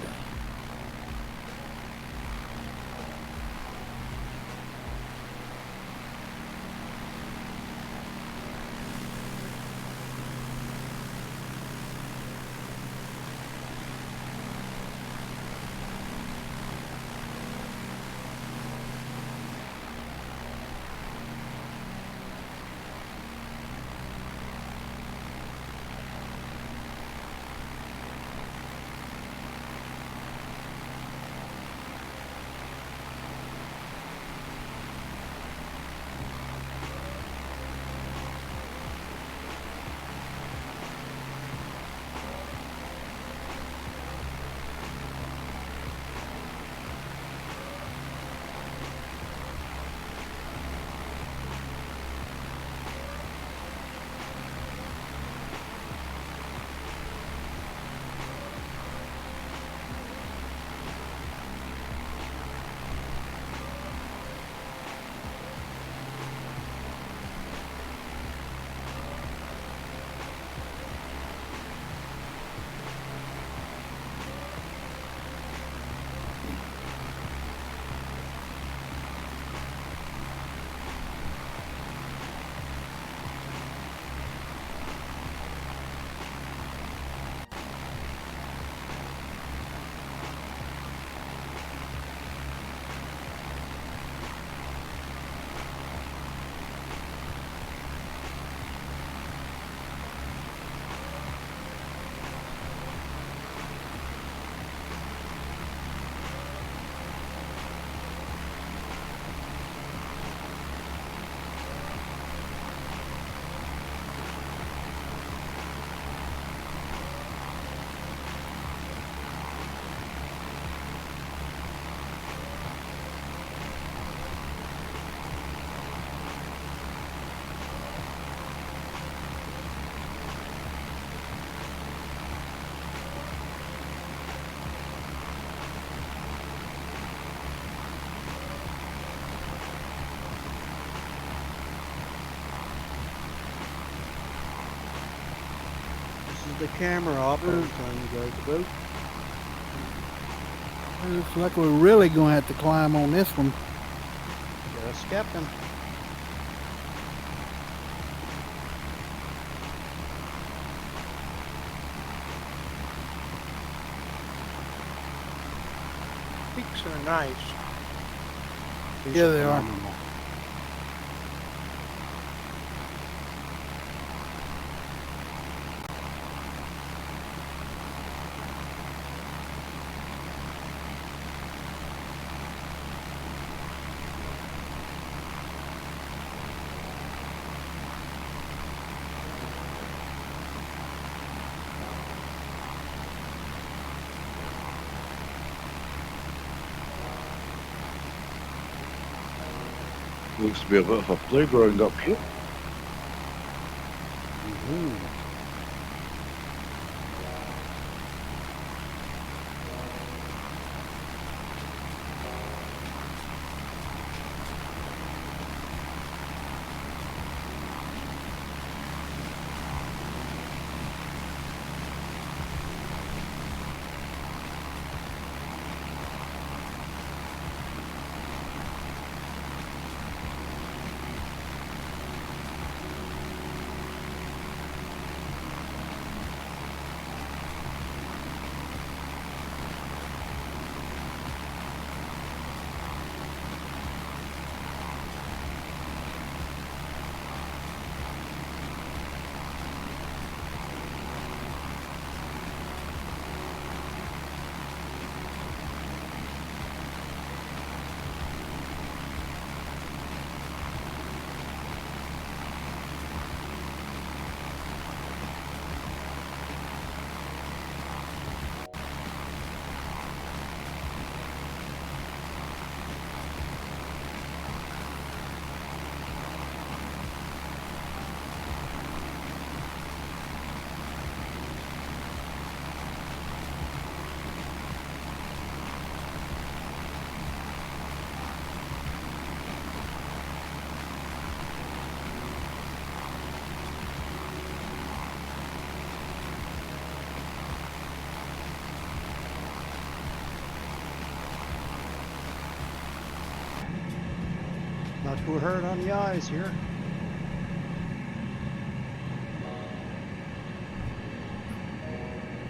This is the camera op I was telling you guys about. Looks like we're really going to have to climb on this one. Yes, Captain. Peaks are nice. These Yeah, they are. phenomenal. Looks to be a bit of a playground up here. Mhm. Not too hurt on the eyes here.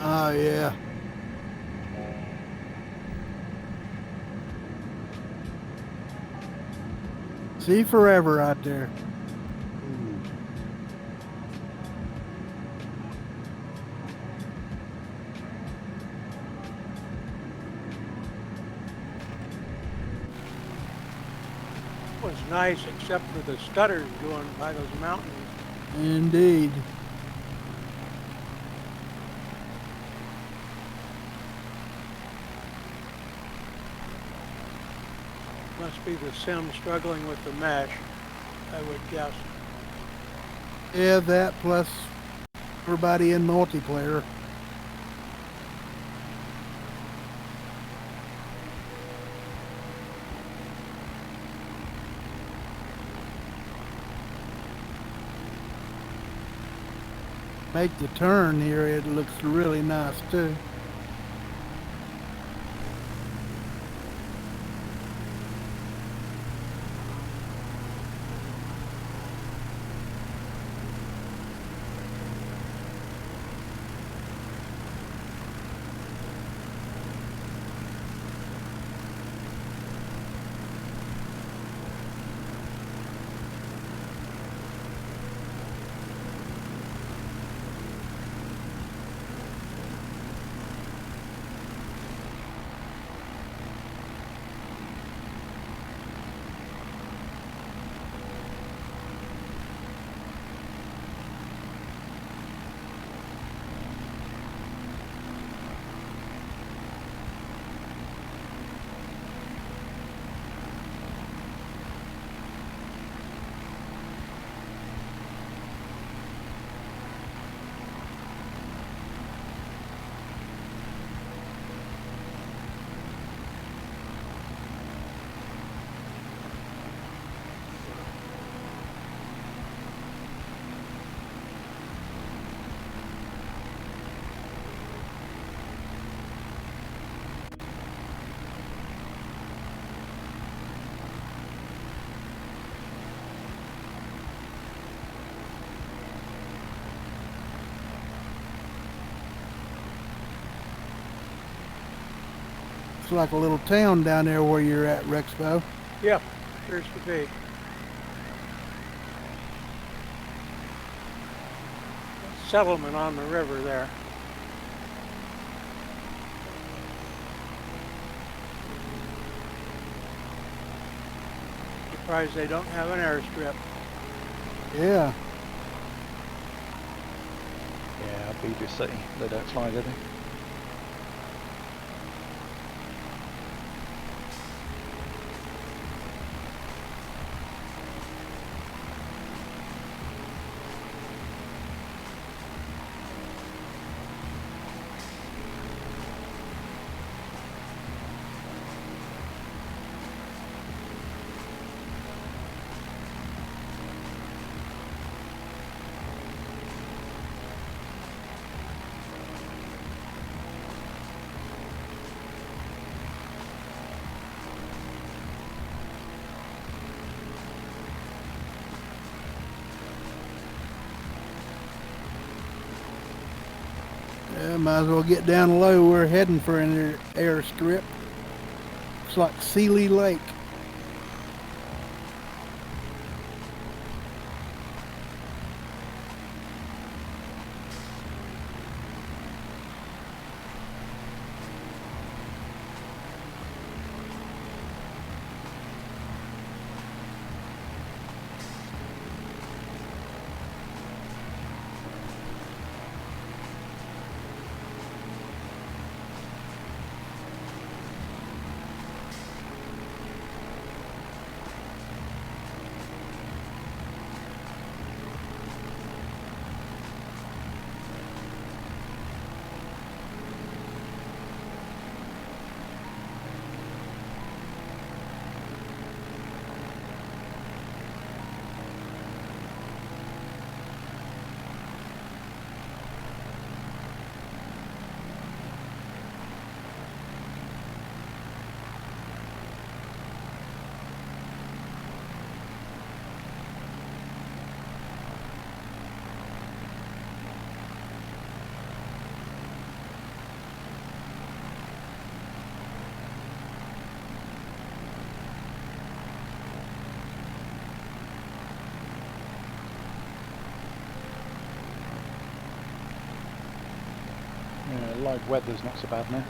Oh, yeah. See forever out there. Was nice except for the stutters going by those mountains. Indeed. Must be the sim struggling with the mesh, I would guess. Yeah, that plus everybody in multiplayer. Make the turn here, it looks really nice too. It's like a little town down there where you're at, Rexpo. Yeah, appears to be. Settlement on the river there. Surprised they don't have an airstrip. Yeah. Yeah, Beaver City. They don't fly, do they? Yeah, might as well get down low. We're heading for an airstrip. Looks like Sealy Lake. live weather's not so bad now.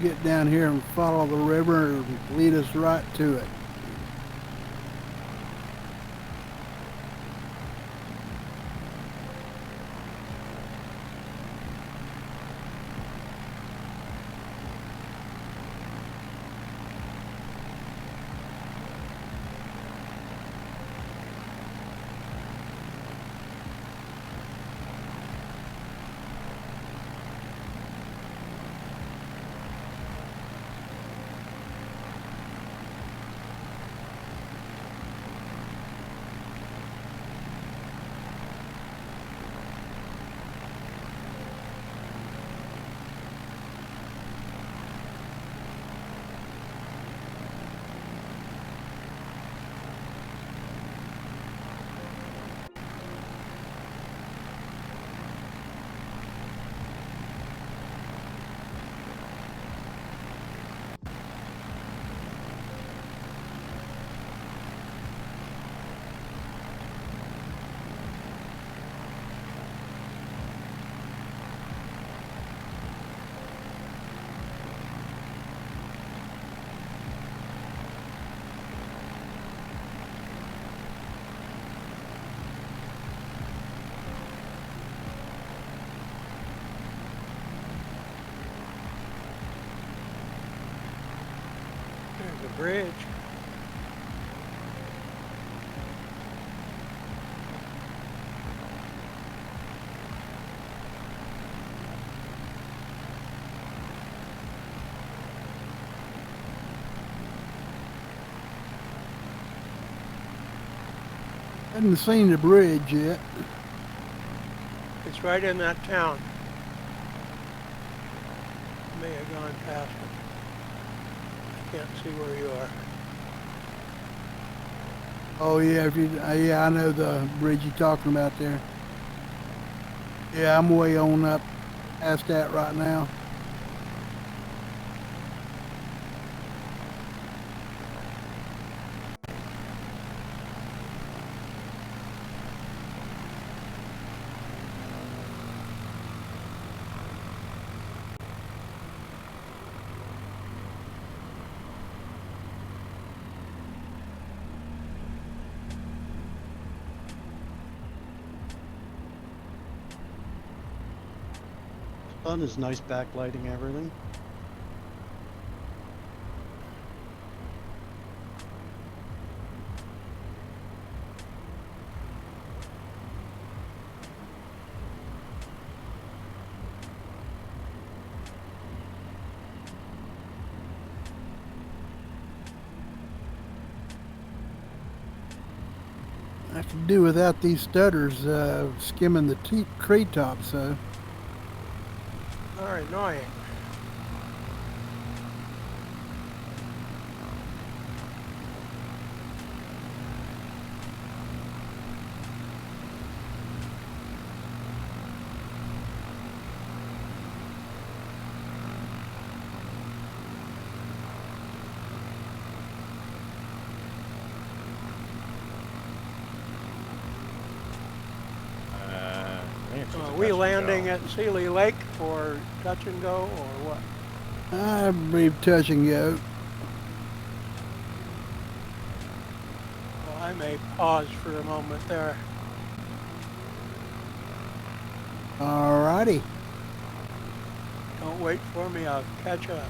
Get down here and follow the river and lead us right to it. There's a bridge. Hadn't seen the bridge yet. It's right in that town. May have gone past it. I can't see where you are. Oh yeah, yeah, I know the bridge you're talking about there. Yeah, I'm way on up past that right now. Sun is nice backlighting everything. I could do without these stutters skimming the treetops, so. Are annoying. Are we landing at Sealy Lake for touch and go or what? I believe touch and go. Well, I may pause for a moment there. Alrighty. Don't wait for me, I'll catch up.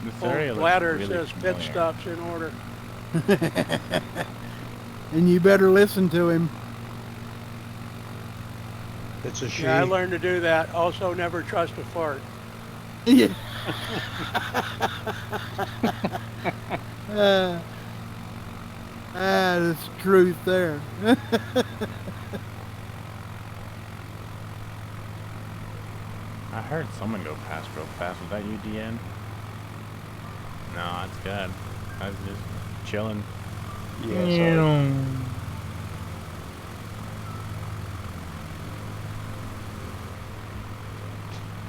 This area Old looks bladder really says pit familiar. stops in order. And you better listen to him. It's a she. Yeah, I learned to do that. Also, never trust a fart. Yeah. That's truth there. I heard someone go past real fast. Was that you, DN? No, that's good. I was just chilling. Yeah, sorry.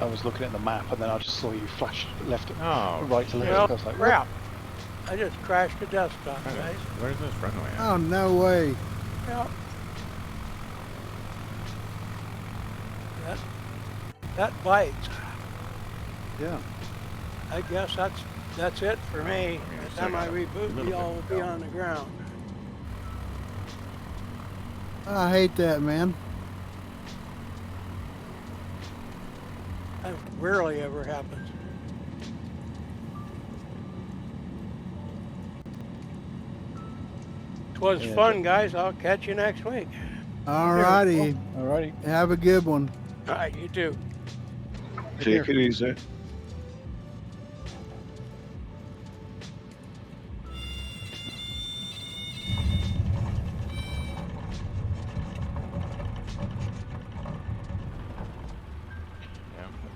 I was looking at the map and then I just saw you flash left, Oh, right to left. Well, I was like, crap. I just crashed a desktop, where's guys. where's this runway at? Oh, no way. Yeah. That bites. Yeah. I guess that's it for me. I mean, By we the still time I got a reboot, little we all will bit to be go. on the ground. I hate that, man. That rarely ever happens. Twas Yeah, fun, guys. I'll catch you next week. All righty. alrighty. Have a good one. All right, you too. Take it easy.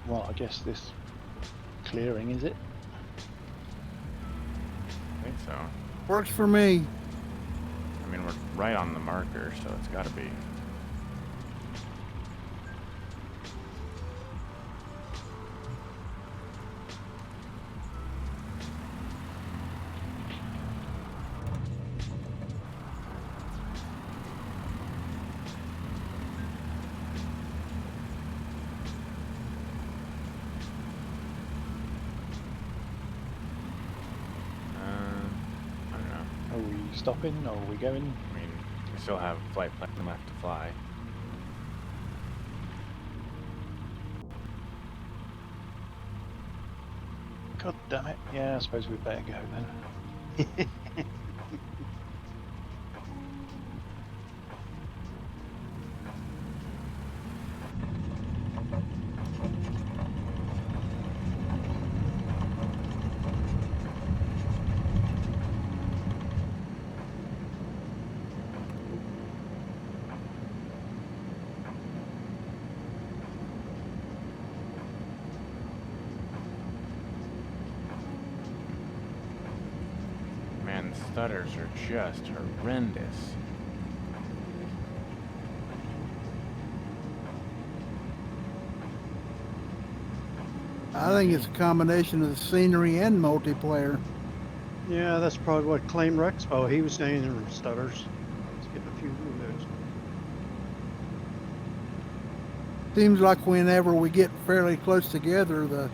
Well, I guess this clearing, is it? I think so. Works for me. I mean, we're right on the marker, so it's got to be. I don't know. Are we stopping or are we going? I mean, we still have flight plan left to fly. God damn it. Yeah, I suppose we'd better go then. Man, the stutters are just horrendous. I think it's a combination of the scenery and multiplayer. Yeah, that's probably what Claim Rexpo, he was saying there were stutters. He's getting a few of those. Seems like whenever we get fairly close together, the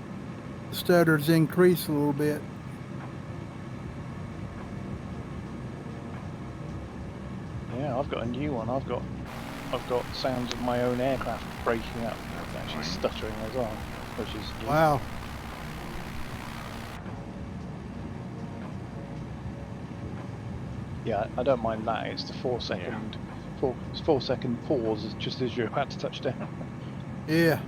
stutters increase a little bit. Yeah, I've got a new one. I've got sounds of my own aircraft breaking up, actually stuttering as well, which is new. Wow. Yeah, I don't mind that. It's the 4 second, 4 second pause just as you're about to touch down. Yeah.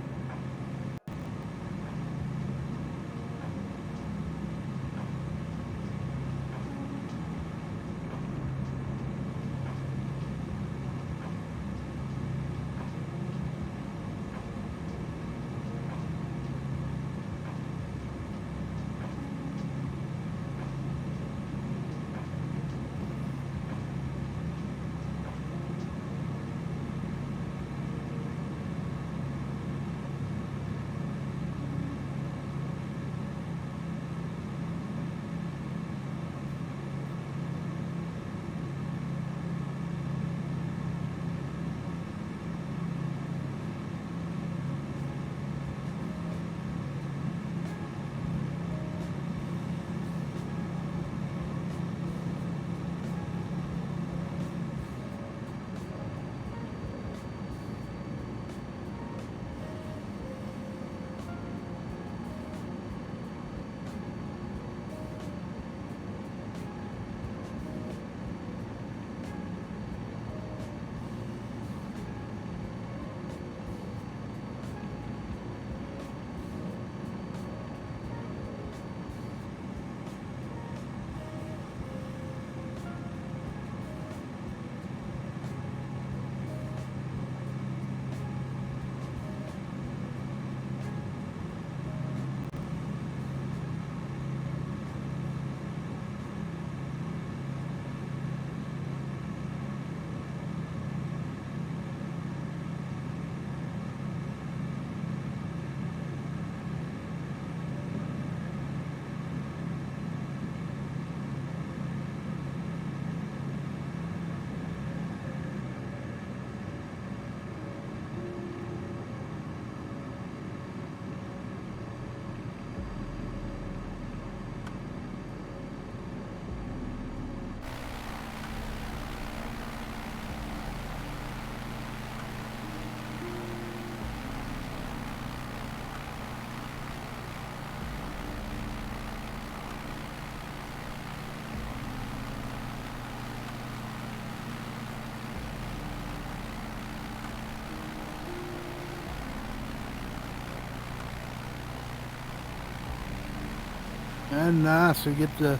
And nice. We get to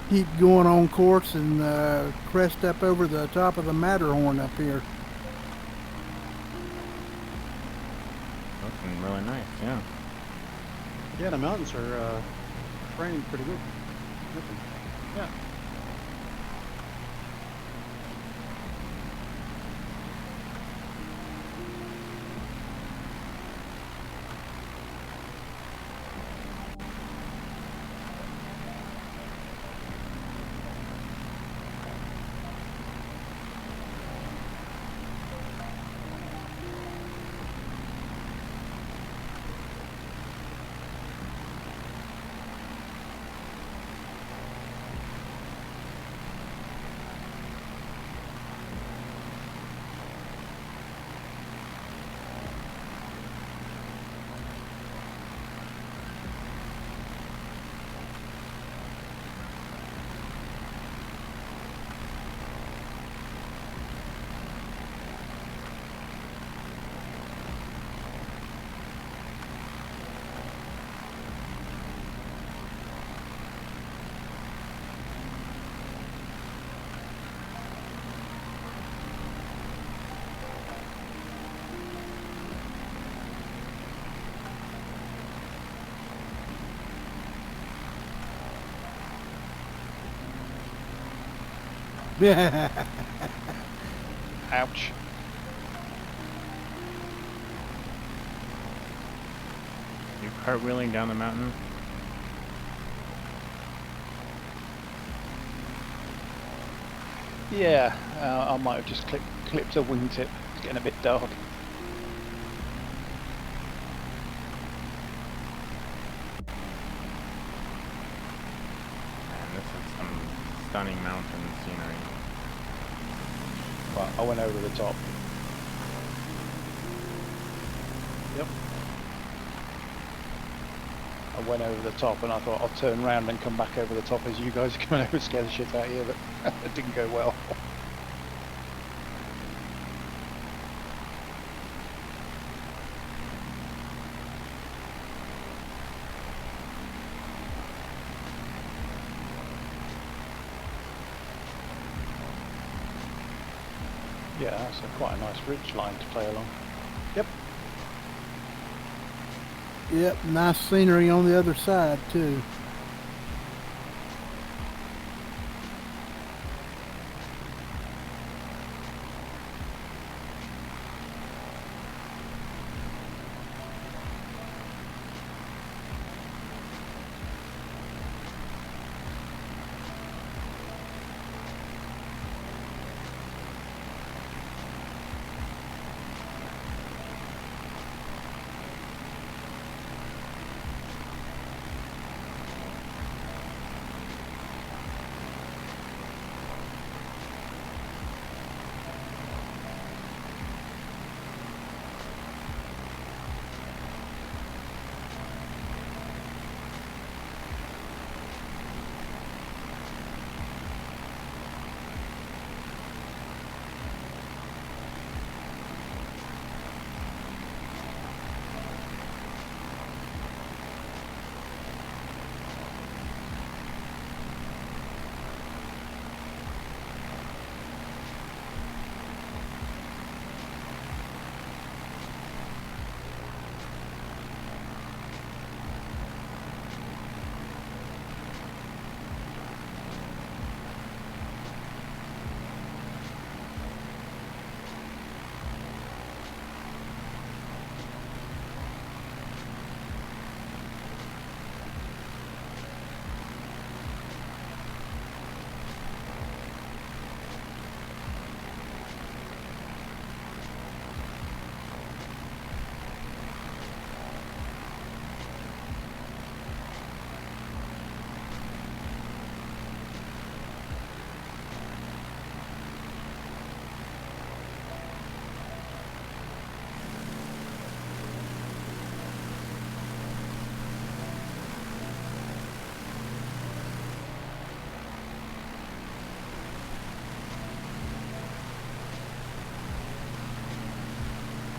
keep going on course and crest up over the top of the Matterhorn up here. Looking really nice, yeah. Yeah, the mountains are fraying pretty good. Yeah. Ouch. You cartwheeling down the mountain? Yeah, I might have just clipped a wingtip. It's getting a bit dark. Man, this is some stunning mountain scenery. Well, I went over the top. Yep. I went over the top and I thought I'll turn around and come back over the top as you guys are coming over and scare the shit out of you, but it didn't go well. Yeah, that's quite a nice ridge line to play along. Yep, nice scenery on the other side too.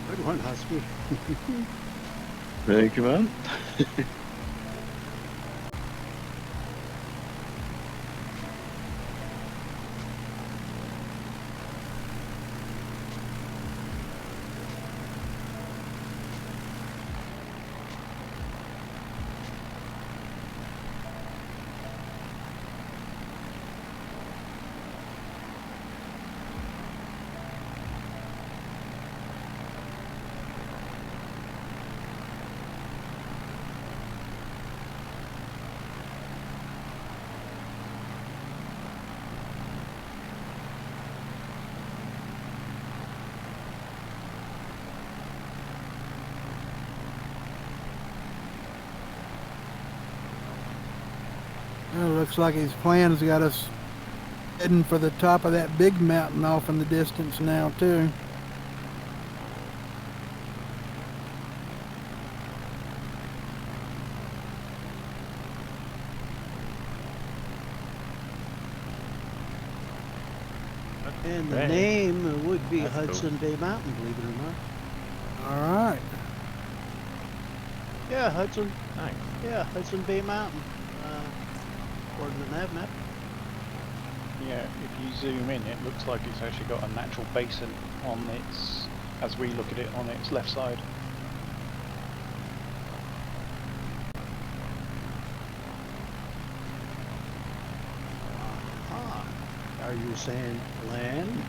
Good one, Husky. Thank you, man. Well, looks like his plan's got us heading for the top of that big mountain off in the distance now, too. And the Hey. name would be That's cool. Hudson Bay Mountain, believe it or not. All right. Yeah, Hudson. Nice. Yeah, Hudson Bay Mountain. According to that map. Yeah, if you zoom in, it looks like it's actually got a natural basin on its, as we look at it, on its left side. Are you saying land?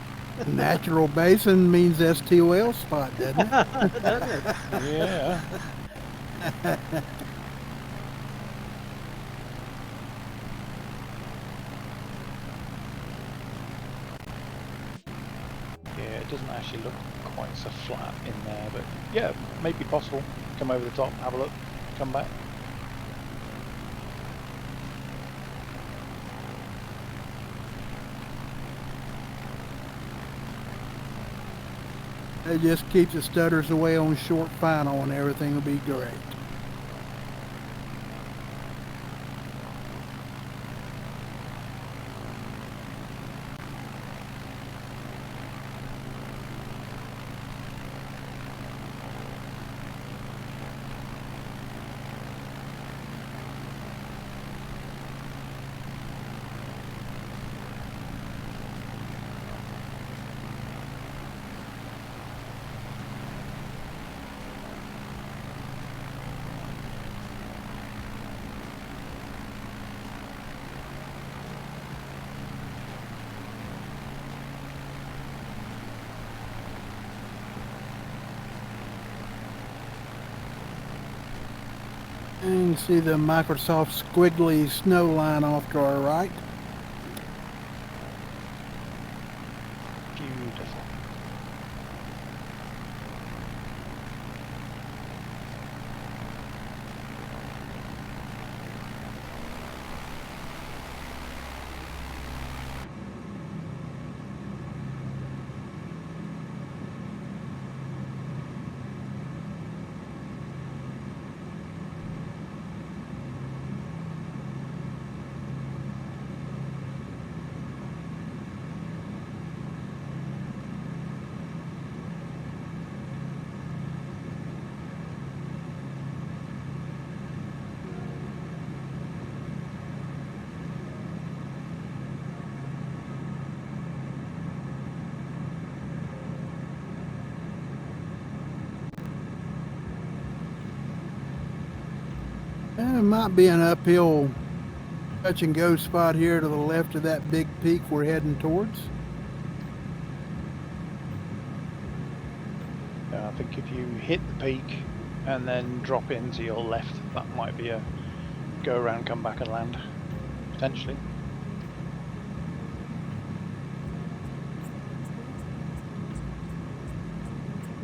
Natural basin means STOL spot, doesn't it? Doesn't it? Yeah. Yeah, it doesn't actually look quite so flat in there, but yeah, maybe possible. Come over the top, have a look, come back. It just keeps the stutters away on short final and everything will be great. And you can see the Microsoft squiggly snow line off to our right. Beautiful. And it might be an uphill touch and go spot here to the left of that big peak we're heading towards. I think if you hit the peak and then drop into your left, that might be a go around, come back and land, potentially.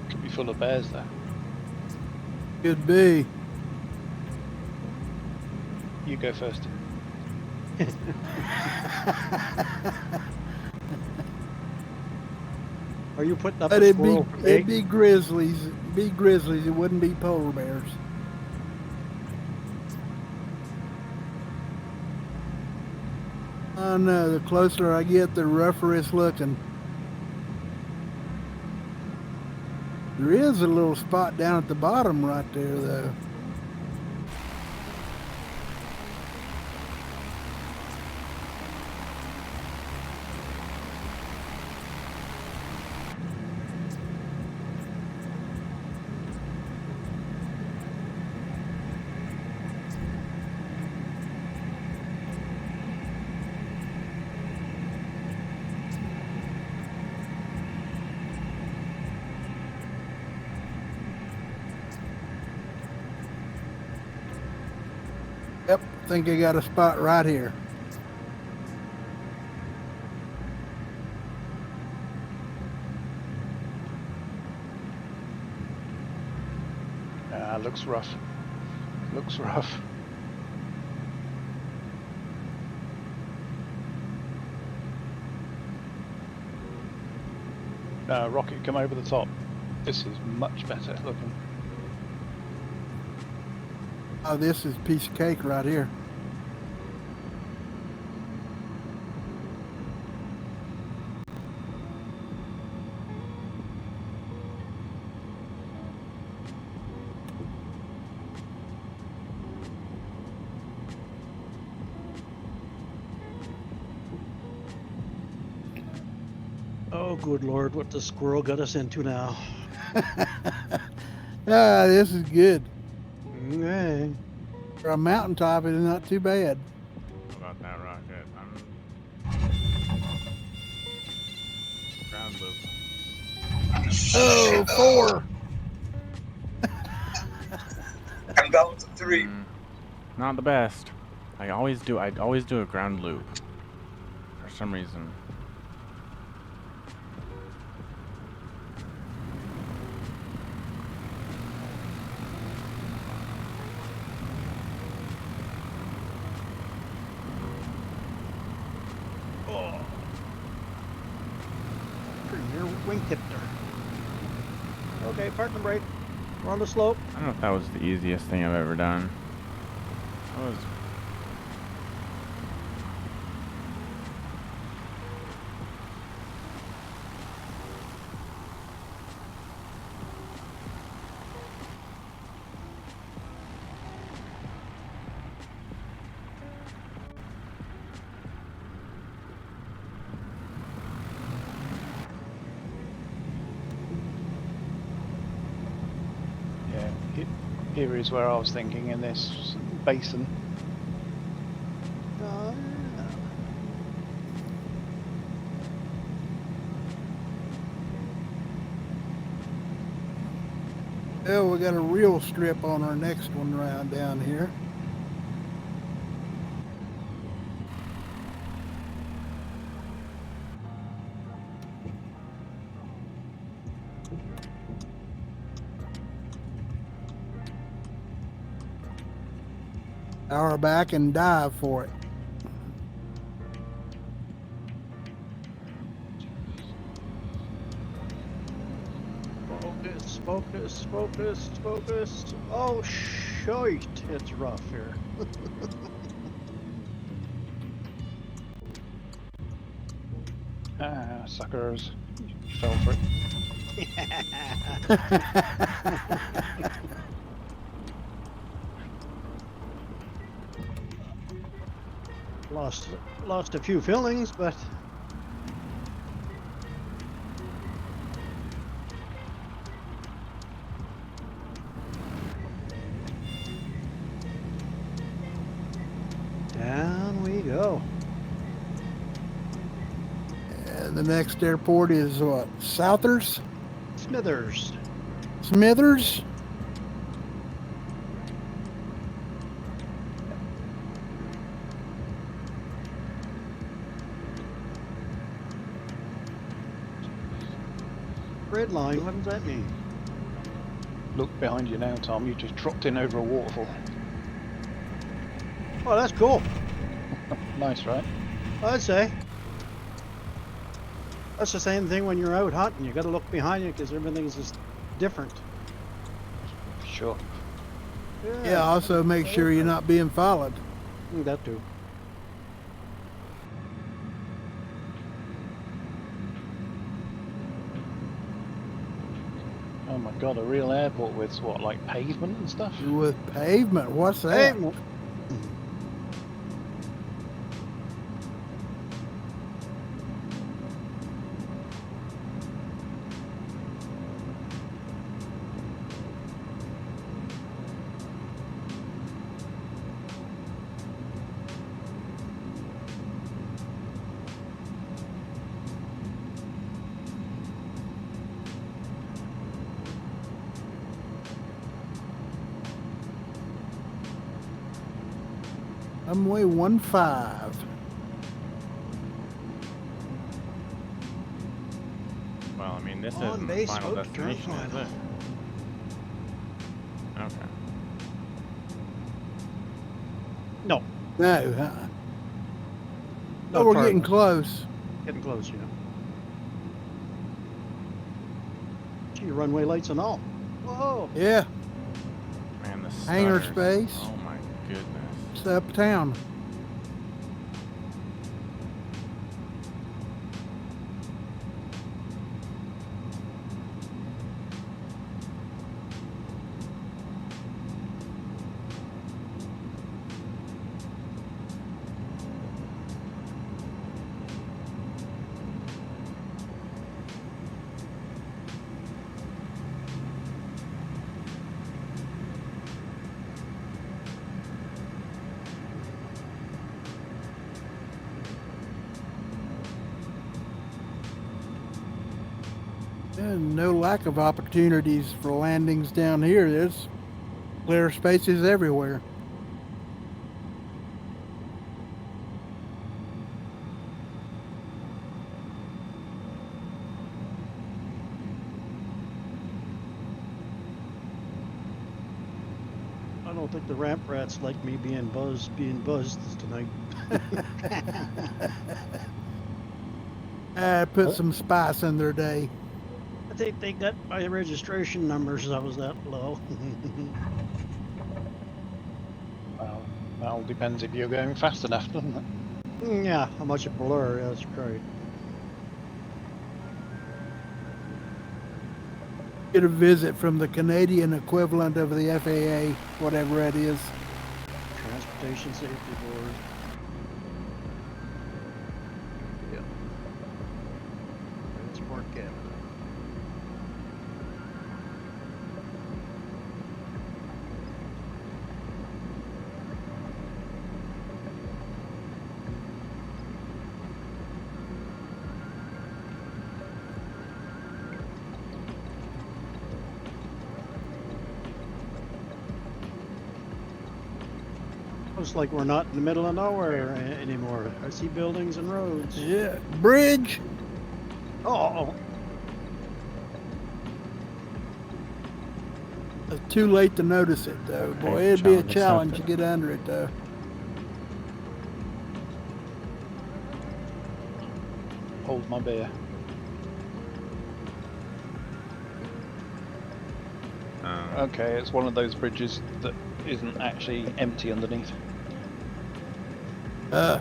Could be full of bears there. Could be. You go first. Are you putting up But a it'd squirrel for be me? grizzlies. It'd be grizzlies. It wouldn't be polar bears. Oh no, the closer I get, the rougher it's looking. There is a little spot down at the bottom right there, though. Yep, think I got a spot right here. Looks rough. Looks rough. Rocket, come over the top. This is much better looking. Oh, this is a piece of cake right here. Oh, good Lord, what the squirrel got us into now? Ah, this is good. Okay. For a mountaintop, it's not too bad. How about that, Rocket? Ground loop. Oh, 4. I'm down to 3. Not the best. I'd always do a ground loop. For some reason. Oh. Pretty near wingtipped her. Okay, park the brake. We're on the slope. I don't know if that was the easiest thing I've ever done. That was... Yeah, here is where I was thinking in this basin. Oh, we got a real strip on our next one right down here. Power back and dive for it. Focus, focus, focus, focus. Oh, shite. It's rough here. Ah, suckers. You fell for it. Lost a few fillings, but down we go. And the next airport is what? Southers? Smithers. Smithers? Red line, what does that mean? Look behind you now, Tom. You just dropped in over a waterfall. Oh, that's cool. Nice, right? I'd say. That's the same thing when you're out hunting. You got to look behind you because everything's just different. Sure. Yeah, also make sure you're not being followed. That too. Oh my god, a real airport with what, like pavement and stuff? With pavement, what's that? Hey, Runway 15. Well, I mean, this On isn't the base, final folks, turn destination, is it? final. Okay. no. No, Not oh, we're far getting enough. close. Getting close, you know. Gee, runway lights and all. Whoa. Yeah, Man, the Hangar stutters. space. Oh my goodness. it's uptown. And no lack of opportunities for landings down here. There's clear spaces everywhere. I don't think the ramp rats like me being buzzed tonight. Put some spice in their day. I think they got my registration numbers. I was that low. Well, that all depends if you're going fast enough, doesn't it? Yeah, how much it blur? Yeah, that's great. Get a visit from the Canadian equivalent of the FAA, whatever it is. Transportation Safety Board. Yeah. Transport Canada. Looks like we're not in the middle of nowhere anymore. I see buildings and roads. Yeah, bridge. Oh, It's too late to notice it, though. Boy, Okay, it'd be a challenge challenge to accepted. get under it, though. Hold my beer. Okay, it's one of those bridges that isn't actually empty underneath. Uh,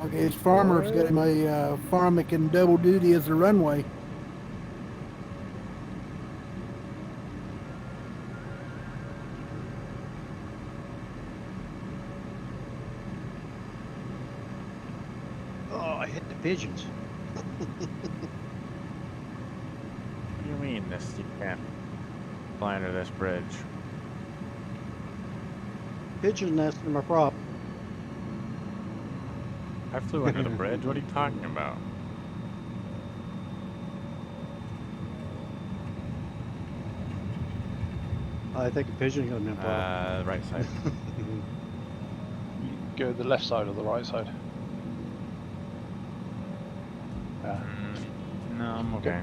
okay, his farmer's got him a farm that can double duty as a runway. oh, I hit the pigeons. What do you mean this? You can't fly under this bridge. Pigeon nest in my prop. I flew under the bridge. What are you talking about? I think a pigeon got in my prop. Right side. You go the left side or the right side? No, I'm okay.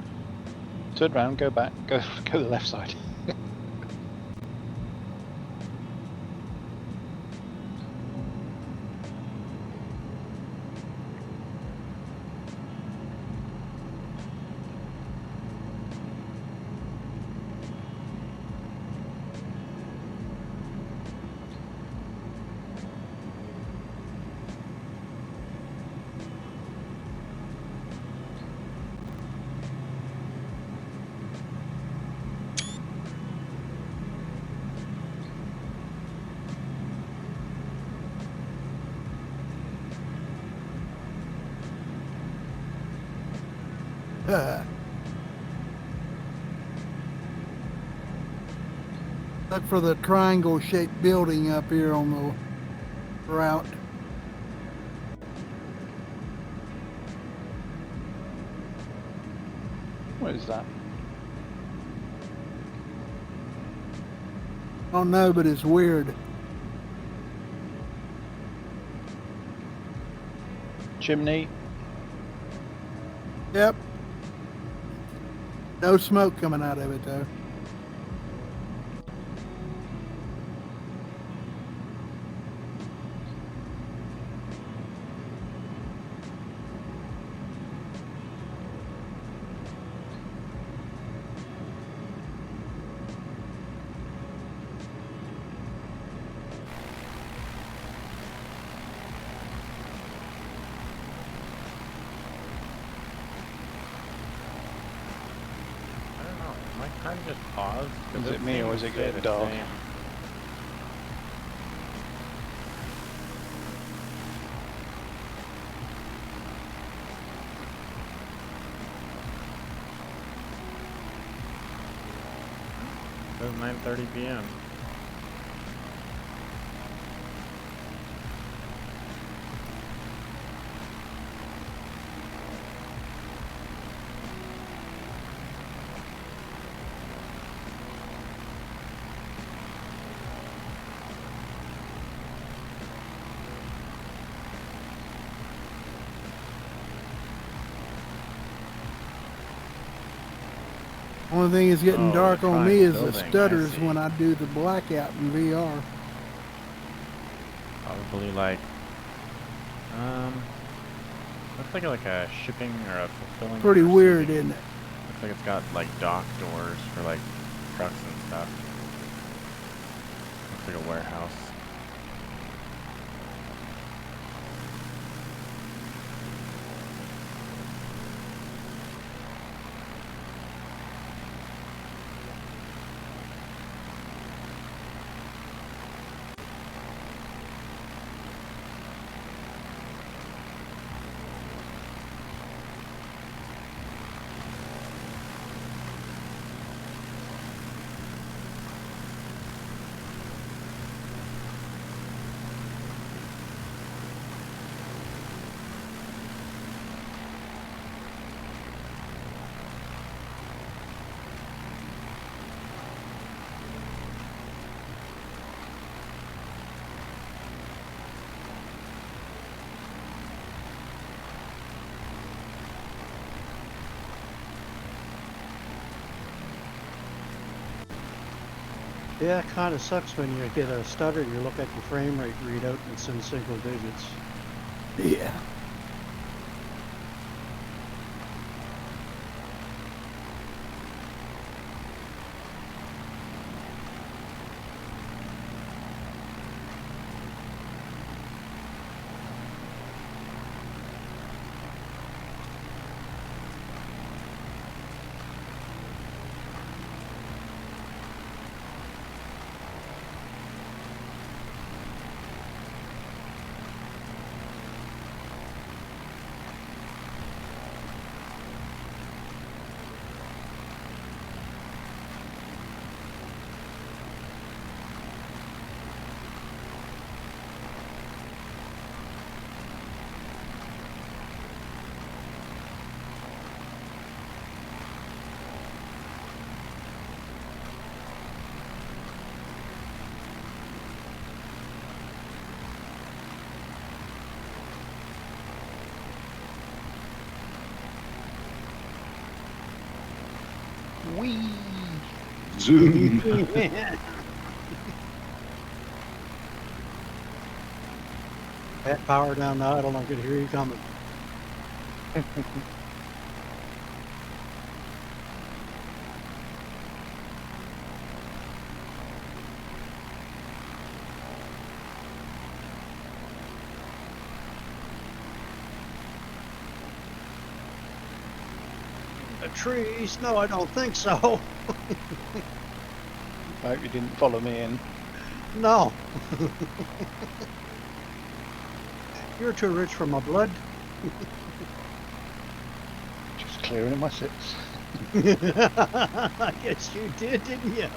Turn around, go back, go the left side. Look for the triangle-shaped building up here on the route. What is that? I don't know, but it's weird. Chimney? Yep. No smoke coming out of it though. I don't know. My time just paused. 'Cause Is it me or seems is it to stay getting the dark? same. It was 9:30 p.m. Only thing is getting Oh, dark the on me triangle is the building, I stutters see. when I do the blackout in VR. Probably like, looks like a shipping or a fulfilling. Pretty or weird, receiving. isn't it? Looks like it's got like dock doors for like trucks and stuff. Looks like a warehouse. Yeah, it kind of sucks when you get a stutter. You look at your frame rate readout and it's in single digits. Yeah. Whee! Zoom. That power down the idle, I could hear you coming. The trees? No, I don't think so. I hope you didn't follow me in. No. You're too rich for my blood. Just clearing my sits. I guess you did, didn't you?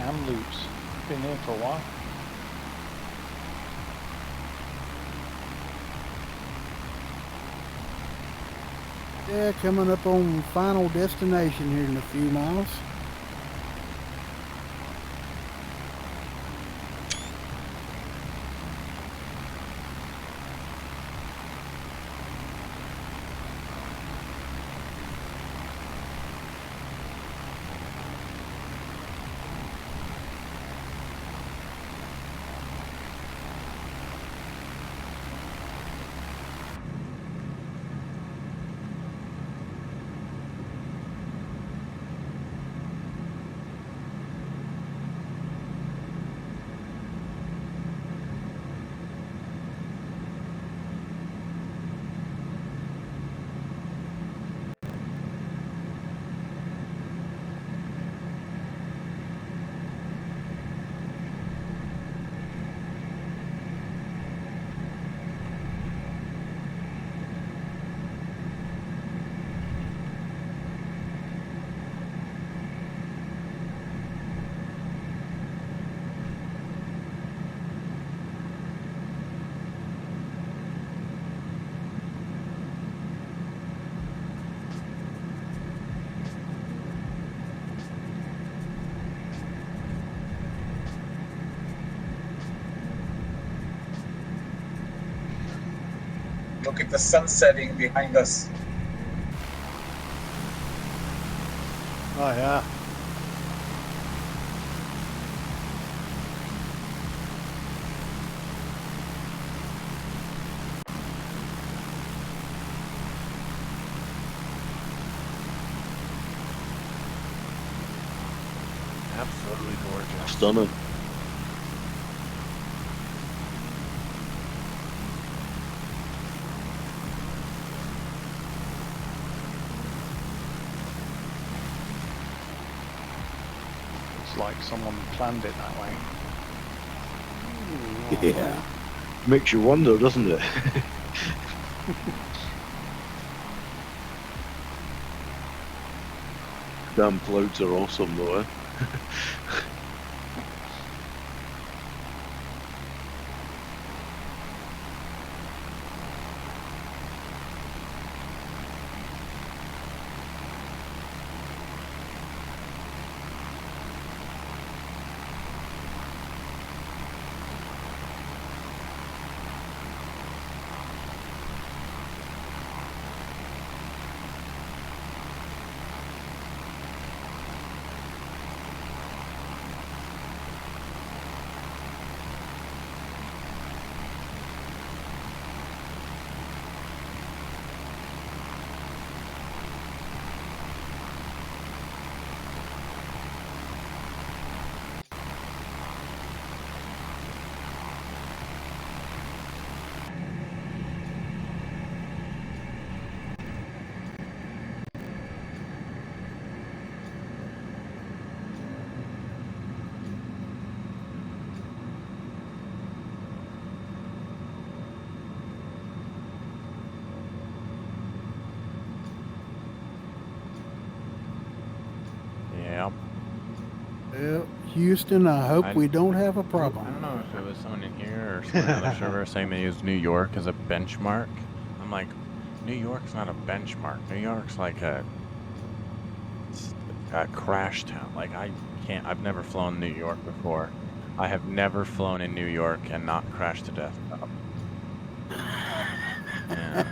Kamloops. Been here for a while. Yeah, coming up on final destination here in a few miles. Look at the sun setting behind us. Oh yeah. Absolutely gorgeous. Stunning. It's like someone planned it that way. Yeah. Makes you wonder, doesn't it? Damn clouds are awesome though, eh? Yeah. Well, Houston, I hope we don't have a I problem. don't know if it was someone in here or someone on the server saying they use New York as a benchmark. I'm like, New York's not a benchmark. New York's like a crash town. Like I've never flown New York before. I have never flown in New York and not crashed to death. Yeah.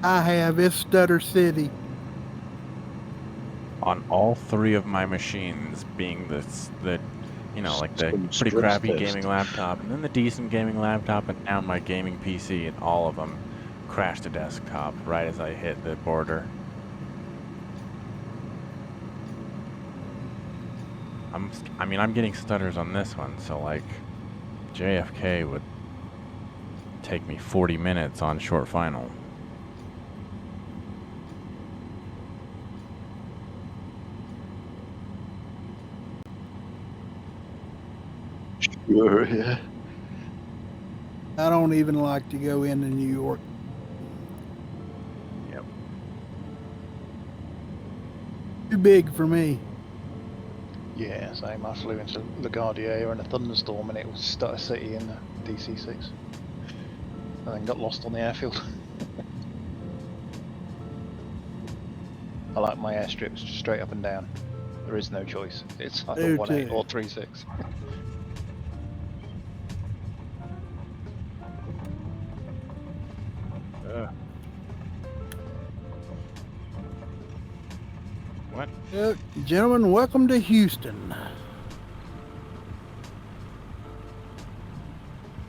I have. It's Stutter City. On all three of my machines, being the you know, like the Some pretty stress crappy test. gaming laptop, and then the decent gaming laptop, and now my gaming PC, and all of them crashed to desktop right as I hit the border. I'm getting stutters on this one, so like JFK would take me 40 minutes on short final. Sure, yeah. I don't even like to go into New York. Yep. Too big for me. Yeah, same. I flew into LaGuardia in a thunderstorm and it was Stutter City in the DC-6. And then got lost on the airfield. I like my airstrips just straight up and down. There is no choice. It's either Do 1.8 too. or 3.6. What? Gentlemen, welcome to Houston.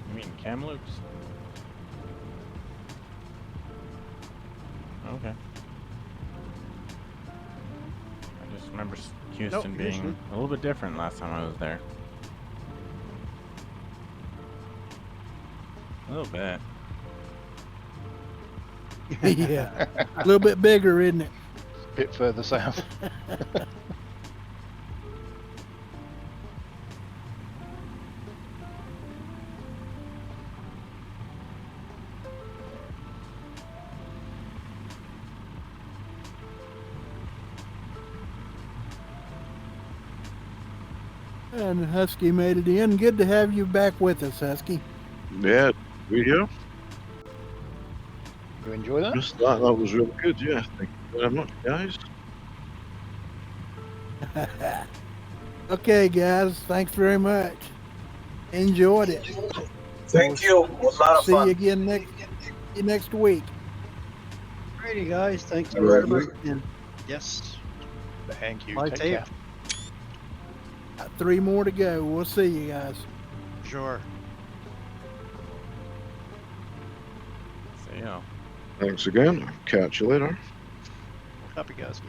You mean Kamloops? Okay. I just remember Houston being Houston. a little bit different last time I was there. A little bit. Yeah, a little bit bigger, isn't it? A bit further south. And Husky made it in. Good to have you back with us, Husky. Yeah, we here. You enjoy that? Just that. That was really good. Yeah, thank you very much, guys. Okay, guys. Thanks very much. Enjoyed it. Thank you. It was a lot of See you fun. again next week. Alrighty, guys. Thanks All for right. listening. Yes. Thank you. Bye, Take tape. care. Got 3 more to go. We'll see you guys. Sure. See ya. Thanks again. Catch you later. Copy, guys.